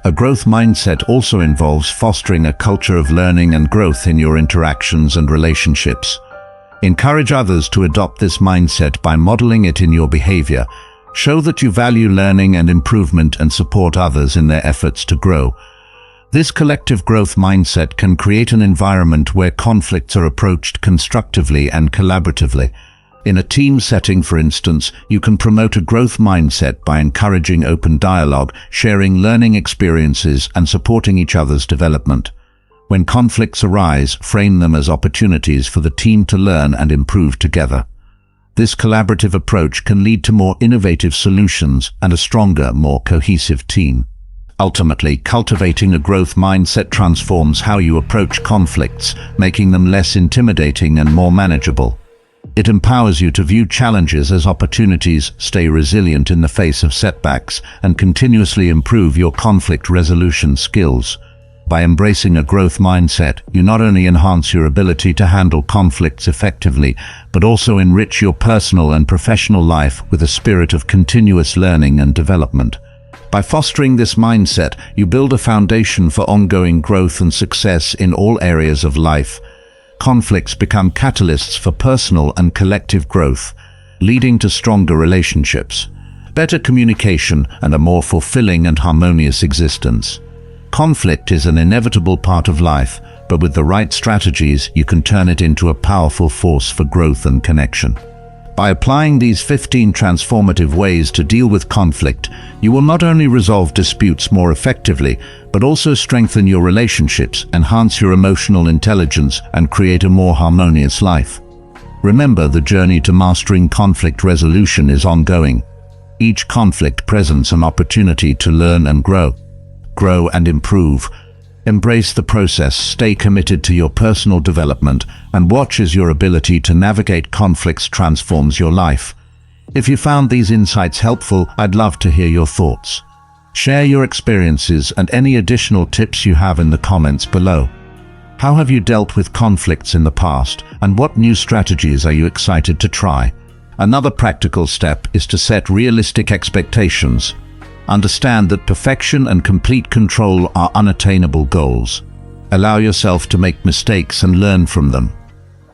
A growth mindset also involves fostering a culture of learning and growth in your interactions and relationships. Encourage others to adopt this mindset by modeling it in your behavior. Show that you value learning and improvement and support others in their efforts to grow. This collective growth mindset can create an environment where conflicts are approached constructively and collaboratively. In a team setting, for instance, you can promote a growth mindset by encouraging open dialogue, sharing learning experiences, and supporting each other's development. When conflicts arise, frame them as opportunities for the team to learn and improve together. This collaborative approach can lead to more innovative solutions and a stronger, more cohesive team. Ultimately, cultivating a growth mindset transforms how you approach conflicts, making them less intimidating and more manageable. It empowers you to view challenges as opportunities, stay resilient in the face of setbacks, and continuously improve your conflict resolution skills. By embracing a growth mindset, you not only enhance your ability to handle conflicts effectively, but also enrich your personal and professional life with a spirit of continuous learning and development. By fostering this mindset, you build a foundation for ongoing growth and success in all areas of life. Conflicts become catalysts for personal and collective growth, leading to stronger relationships, better communication, and a more fulfilling and harmonious existence. Conflict is an inevitable part of life, but with the right strategies, you can turn it into a powerful force for growth and connection. By applying these 15 transformative ways to deal with conflict, you will not only resolve disputes more effectively, but also strengthen your relationships, enhance your emotional intelligence, and create a more harmonious life. Remember, the journey to mastering conflict resolution is ongoing. Each conflict presents an opportunity to learn and grow and improve. Embrace the process, stay committed to your personal development, and watch as your ability to navigate conflicts transforms your life. If you found these insights helpful, I'd love to hear your thoughts. Share your experiences and any additional tips you have in the comments below. How have you dealt with conflicts in the past, and what new strategies are you excited to try? Another practical step is to set realistic expectations. Understand that perfection and complete control are unattainable goals. Allow yourself to make mistakes and learn from them.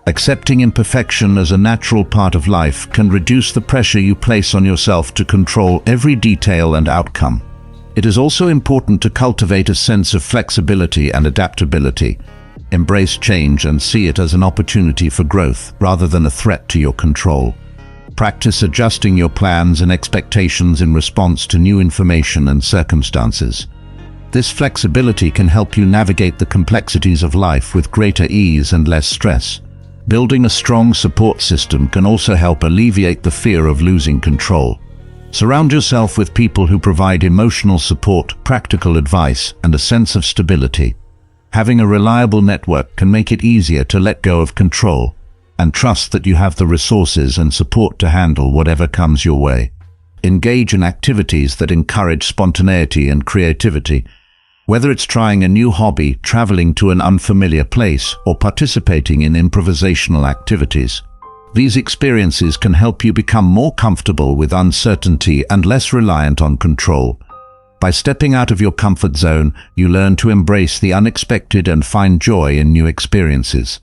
Accepting imperfection as a natural part of life can reduce the pressure you place on yourself to control every detail and outcome. It is also important to cultivate a sense of flexibility and adaptability. Embrace change and see it as an opportunity for growth rather than a threat to your control. Practice adjusting your plans and expectations in response to new information and circumstances. This flexibility can help you navigate the complexities of life with greater ease and less stress. Building a strong support system can also help alleviate the fear of losing control. Surround yourself with people who provide emotional support, practical advice, and a sense of stability. Having a reliable network can make it easier to let go of control and trust that you have the resources and support to handle whatever comes your way. Engage in activities that encourage spontaneity and creativity. Whether it's trying a new hobby, traveling to an unfamiliar place, or participating in improvisational activities. These experiences can help you become more comfortable with uncertainty and less reliant on control. By stepping out of your comfort zone, you learn to embrace the unexpected and find joy in new experiences.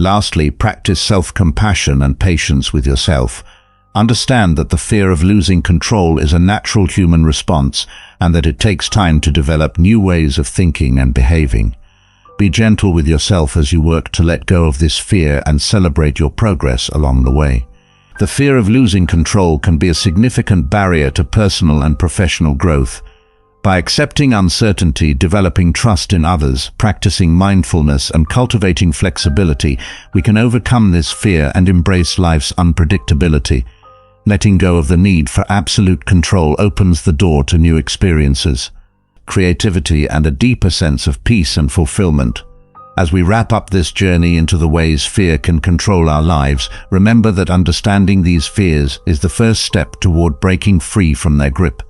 Lastly, practice self-compassion and patience with yourself. Understand that the fear of losing control is a natural human response and that it takes time to develop new ways of thinking and behaving. Be gentle with yourself as you work to let go of this fear and celebrate your progress along the way. The fear of losing control can be a significant barrier to personal and professional growth. By accepting uncertainty, developing trust in others, practicing mindfulness, and cultivating flexibility, we can overcome this fear and embrace life's unpredictability. Letting go of the need for absolute control opens the door to new experiences, creativity, and a deeper sense of peace and fulfillment. As we wrap up this journey into the ways fear can control our lives, remember that understanding these fears is the first step toward breaking free from their grip.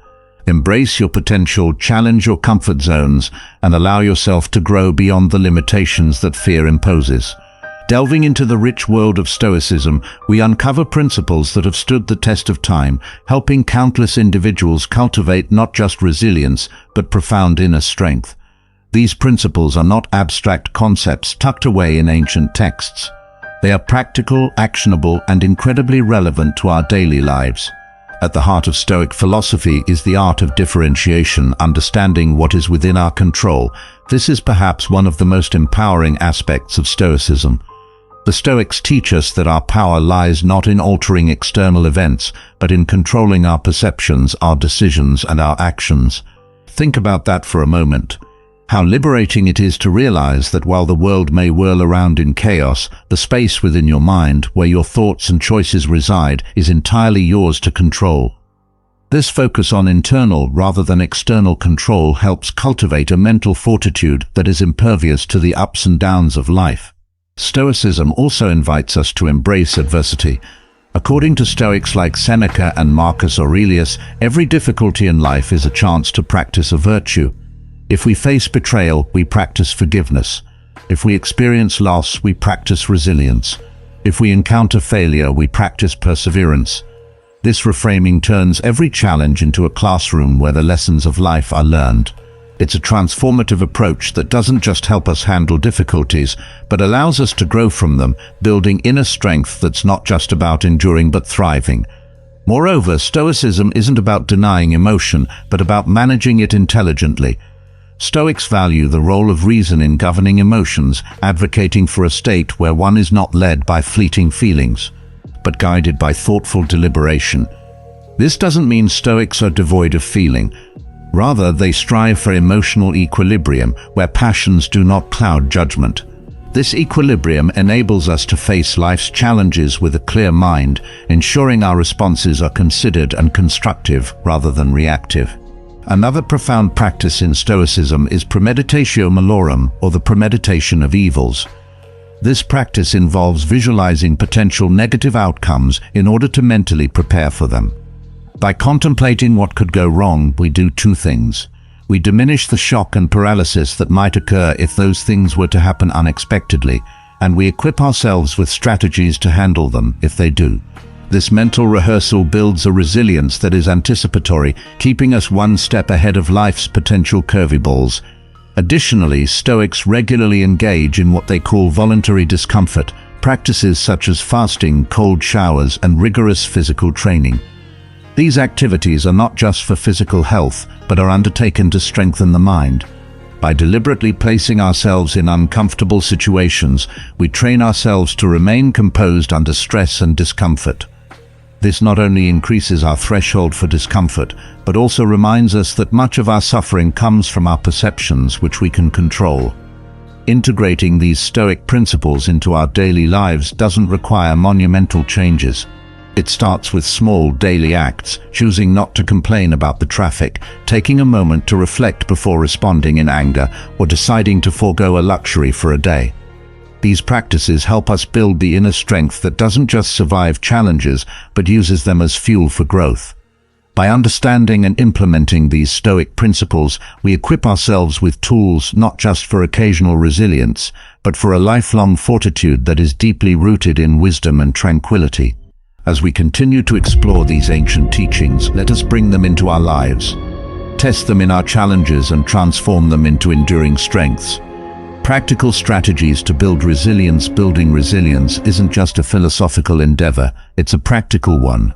Embrace your potential, challenge your comfort zones, and allow yourself to grow beyond the limitations that fear imposes. Delving into the rich world of Stoicism, we uncover principles that have stood the test of time, helping countless individuals cultivate not just resilience, but profound inner strength. These principles are not abstract concepts tucked away in ancient texts. They are practical, actionable, and incredibly relevant to our daily lives. At the heart of Stoic philosophy is the art of differentiation, understanding what is within our control. This is perhaps one of the most empowering aspects of Stoicism. The Stoics teach us that our power lies not in altering external events, but in controlling our perceptions, our decisions, and our actions. Think about that for a moment. How liberating it is to realize that while the world may whirl around in chaos, the space within your mind, where your thoughts and choices reside, is entirely yours to control. This focus on internal rather than external control helps cultivate a mental fortitude that is impervious to the ups and downs of life. Stoicism also invites us to embrace adversity. According to Stoics like Seneca and Marcus Aurelius, every difficulty in life is a chance to practice a virtue. If we face betrayal, we practice forgiveness. If we experience loss, we practice resilience. If we encounter failure, we practice perseverance. This reframing turns every challenge into a classroom where the lessons of life are learned. It's a transformative approach that doesn't just help us handle difficulties, but allows us to grow from them, building inner strength that's not just about enduring but thriving. Moreover, Stoicism isn't about denying emotion, but about managing it intelligently. Stoics value the role of reason in governing emotions, advocating for a state where one is not led by fleeting feelings, but guided by thoughtful deliberation. This doesn't mean Stoics are devoid of feeling. Rather, they strive for emotional equilibrium, where passions do not cloud judgment. This equilibrium enables us to face life's challenges with a clear mind, ensuring our responses are considered and constructive rather than reactive. Another profound practice in Stoicism is premeditatio malorum, or the premeditation of evils. This practice involves visualizing potential negative outcomes in order to mentally prepare for them. By contemplating what could go wrong, we do two things. We diminish the shock and paralysis that might occur if those things were to happen unexpectedly, and we equip ourselves with strategies to handle them if they do. This mental rehearsal builds a resilience that is anticipatory, keeping us one step ahead of life's potential curveballs. Additionally, Stoics regularly engage in what they call voluntary discomfort, practices such as fasting, cold showers, and rigorous physical training. These activities are not just for physical health, but are undertaken to strengthen the mind. By deliberately placing ourselves in uncomfortable situations, we train ourselves to remain composed under stress and discomfort. This not only increases our threshold for discomfort, but also reminds us that much of our suffering comes from our perceptions, which we can control. Integrating these Stoic principles into our daily lives doesn't require monumental changes. It starts with small daily acts, choosing not to complain about the traffic, taking a moment to reflect before responding in anger, or deciding to forego a luxury for a day. These practices help us build the inner strength that doesn't just survive challenges, but uses them as fuel for growth. By understanding and implementing these Stoic principles, we equip ourselves with tools not just for occasional resilience, but for a lifelong fortitude that is deeply rooted in wisdom and tranquility. As we continue to explore these ancient teachings, let us bring them into our lives. Test them in our challenges and transform them into enduring strengths. Practical strategies to build resilience. Building resilience isn't just a philosophical endeavor, it's a practical one.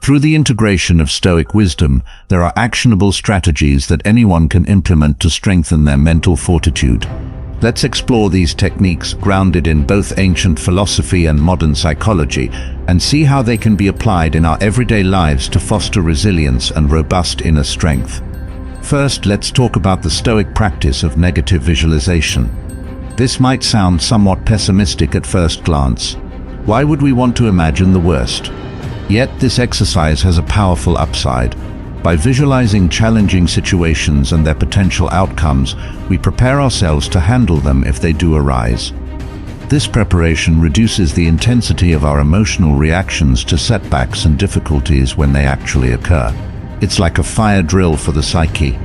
Through the integration of Stoic wisdom, there are actionable strategies that anyone can implement to strengthen their mental fortitude. Let's explore these techniques grounded in both ancient philosophy and modern psychology, and see how they can be applied in our everyday lives to foster resilience and robust inner strength. First, let's talk about the Stoic practice of negative visualization. This might sound somewhat pessimistic at first glance. Why would we want to imagine the worst? Yet this exercise has a powerful upside. By visualizing challenging situations and their potential outcomes, we prepare ourselves to handle them if they do arise. This preparation reduces the intensity of our emotional reactions to setbacks and difficulties when they actually occur. It's like a fire drill for the psyche.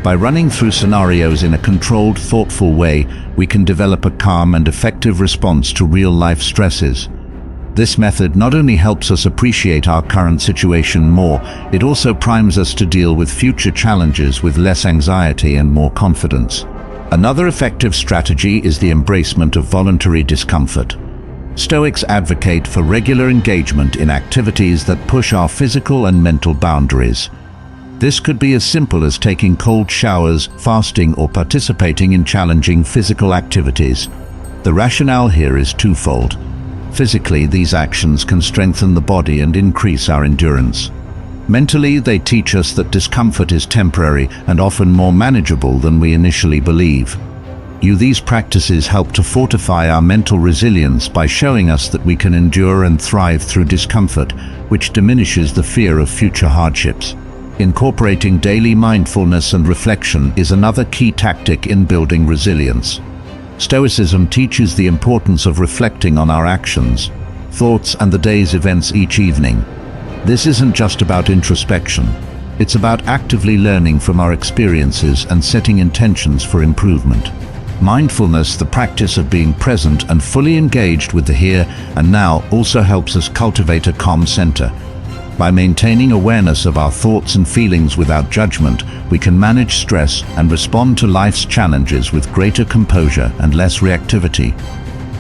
By running through scenarios in a controlled, thoughtful way, we can develop a calm and effective response to real-life stresses. This method not only helps us appreciate our current situation more, it also primes us to deal with future challenges with less anxiety and more confidence. Another effective strategy is the embracement of voluntary discomfort. Stoics advocate for regular engagement in activities that push our physical and mental boundaries. This could be as simple as taking cold showers, fasting, or participating in challenging physical activities. The rationale here is twofold. Physically, these actions can strengthen the body and increase our endurance. Mentally, they teach us that discomfort is temporary and often more manageable than we initially believe. These practices help to fortify our mental resilience by showing us that we can endure and thrive through discomfort, which diminishes the fear of future hardships. Incorporating daily mindfulness and reflection is another key tactic in building resilience. Stoicism teaches the importance of reflecting on our actions, thoughts, and the day's events each evening. This isn't just about introspection. It's about actively learning from our experiences and setting intentions for improvement. Mindfulness, the practice of being present and fully engaged with the here and now, also helps us cultivate a calm center. By maintaining awareness of our thoughts and feelings without judgment, we can manage stress and respond to life's challenges with greater composure and less reactivity.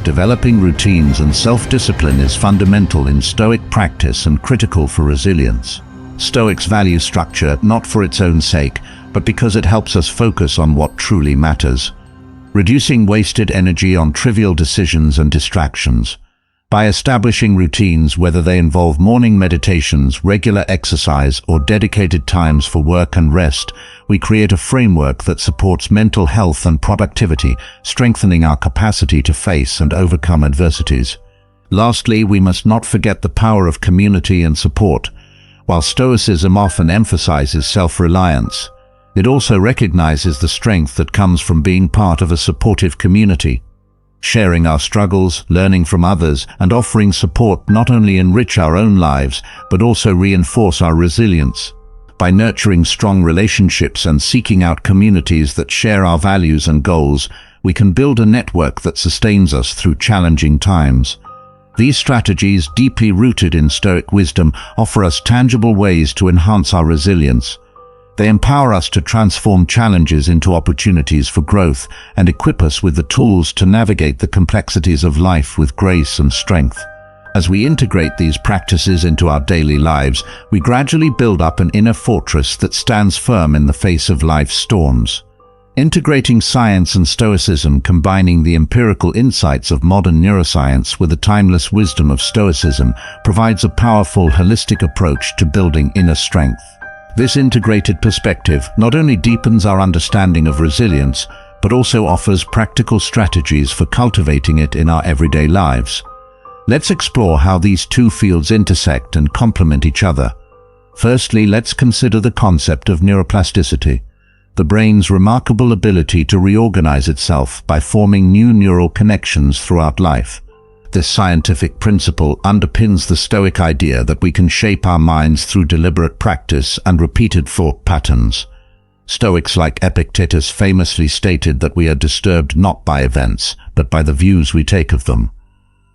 Developing routines and self-discipline is fundamental in Stoic practice and critical for resilience. Stoics value structure not for its own sake, but because it helps us focus on what truly matters, reducing wasted energy on trivial decisions and distractions. By establishing routines, whether they involve morning meditations, regular exercise, or dedicated times for work and rest, we create a framework that supports mental health and productivity, strengthening our capacity to face and overcome adversities. Lastly, we must not forget the power of community and support. While Stoicism often emphasizes self-reliance, it also recognizes the strength that comes from being part of a supportive community. Sharing our struggles, learning from others, and offering support not only enrich our own lives, but also reinforce our resilience. By nurturing strong relationships and seeking out communities that share our values and goals, we can build a network that sustains us through challenging times. These strategies, deeply rooted in Stoic wisdom, offer us tangible ways to enhance our resilience. They empower us to transform challenges into opportunities for growth and equip us with the tools to navigate the complexities of life with grace and strength. As we integrate these practices into our daily lives, we gradually build up an inner fortress that stands firm in the face of life's storms. Integrating science and Stoicism, combining the empirical insights of modern neuroscience with the timeless wisdom of Stoicism, provides a powerful, holistic approach to building inner strength. This integrated perspective not only deepens our understanding of resilience, but also offers practical strategies for cultivating it in our everyday lives. Let's explore how these two fields intersect and complement each other. Firstly, let's consider the concept of neuroplasticity, the brain's remarkable ability to reorganize itself by forming new neural connections throughout life. This scientific principle underpins the Stoic idea that we can shape our minds through deliberate practice and repeated thought patterns. Stoics like Epictetus famously stated that we are disturbed not by events, but by the views we take of them.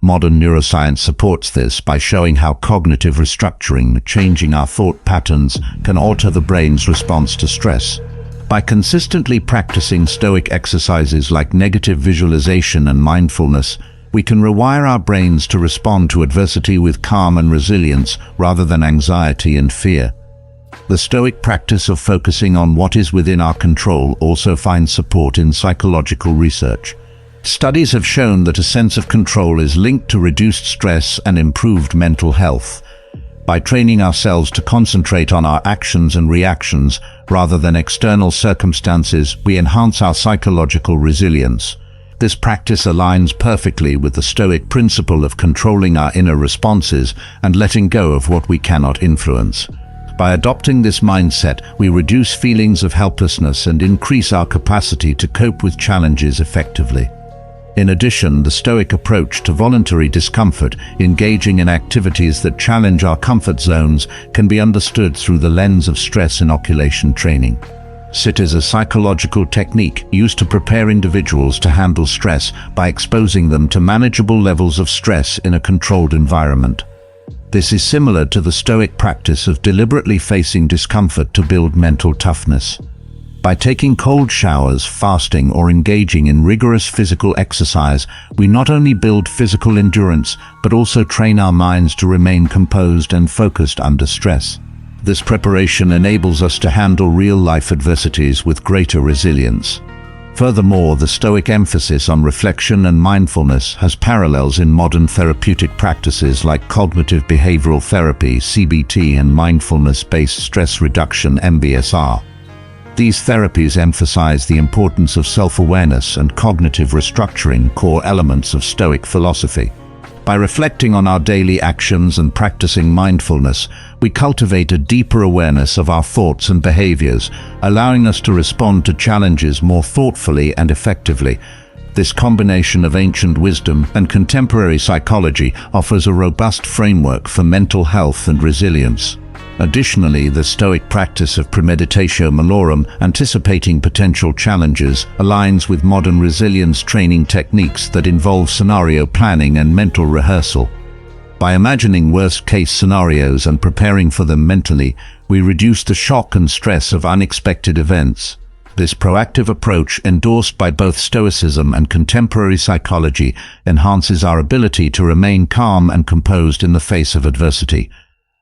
Modern neuroscience supports this by showing how cognitive restructuring, changing our thought patterns, can alter the brain's response to stress. By consistently practicing Stoic exercises like negative visualization and mindfulness, we can rewire our brains to respond to adversity with calm and resilience rather than anxiety and fear. The Stoic practice of focusing on what is within our control also finds support in psychological research. Studies have shown that a sense of control is linked to reduced stress and improved mental health. By training ourselves to concentrate on our actions and reactions rather than external circumstances, we enhance our psychological resilience. This practice aligns perfectly with the Stoic principle of controlling our inner responses and letting go of what we cannot influence. By adopting this mindset, we reduce feelings of helplessness and increase our capacity to cope with challenges effectively. In addition, the Stoic approach to voluntary discomfort, engaging in activities that challenge our comfort zones, can be understood through the lens of stress inoculation training. SIT is a psychological technique used to prepare individuals to handle stress by exposing them to manageable levels of stress in a controlled environment. This is similar to the Stoic practice of deliberately facing discomfort to build mental toughness. By taking cold showers, fasting, or engaging in rigorous physical exercise, we not only build physical endurance, but also train our minds to remain composed and focused under stress. This preparation enables us to handle real-life adversities with greater resilience. Furthermore, the Stoic emphasis on reflection and mindfulness has parallels in modern therapeutic practices like cognitive behavioral therapy, CBT, and mindfulness-based stress reduction, MBSR. These therapies emphasize the importance of self-awareness and cognitive restructuring, core elements of Stoic philosophy. By reflecting on our daily actions and practicing mindfulness, we cultivate a deeper awareness of our thoughts and behaviors, allowing us to respond to challenges more thoughtfully and effectively. This combination of ancient wisdom and contemporary psychology offers a robust framework for mental health and resilience. Additionally, the Stoic practice of premeditatio malorum, anticipating potential challenges, aligns with modern resilience training techniques that involve scenario planning and mental rehearsal. By imagining worst-case scenarios and preparing for them mentally, we reduce the shock and stress of unexpected events. This proactive approach, endorsed by both Stoicism and contemporary psychology, enhances our ability to remain calm and composed in the face of adversity.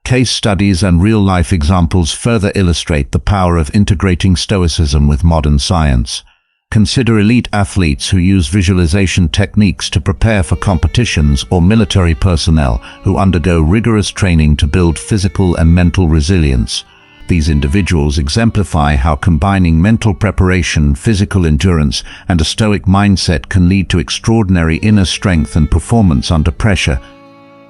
Case studies and real-life examples further illustrate the power of integrating Stoicism with modern science. Consider elite athletes who use visualization techniques to prepare for competitions, or military personnel who undergo rigorous training to build physical and mental resilience. These individuals exemplify how combining mental preparation, physical endurance, and a Stoic mindset can lead to extraordinary inner strength and performance under pressure.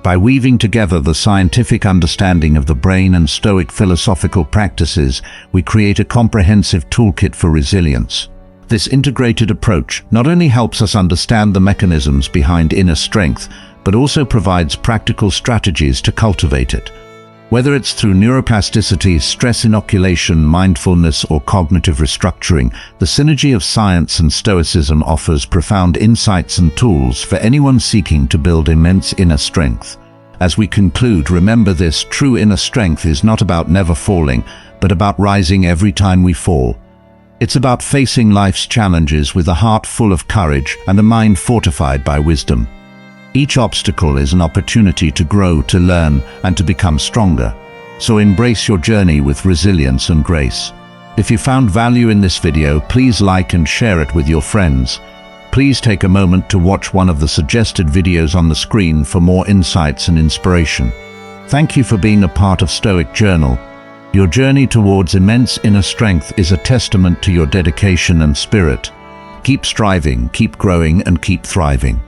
By weaving together the scientific understanding of the brain and Stoic philosophical practices, we create a comprehensive toolkit for resilience. This integrated approach not only helps us understand the mechanisms behind inner strength, but also provides practical strategies to cultivate it. Whether it's through neuroplasticity, stress inoculation, mindfulness, or cognitive restructuring, the synergy of science and Stoicism offers profound insights and tools for anyone seeking to build immense inner strength. As we conclude, remember this: true inner strength is not about never falling, but about rising every time we fall. It's about facing life's challenges with a heart full of courage and a mind fortified by wisdom. Each obstacle is an opportunity to grow, to learn, and to become stronger. So embrace your journey with resilience and grace. If you found value in this video, please like and share it with your friends. Please take a moment to watch one of the suggested videos on the screen for more insights and inspiration. Thank you for being a part of Stoic Journal. Your journey towards immense inner strength is a testament to your dedication and spirit. Keep striving, keep growing, and keep thriving.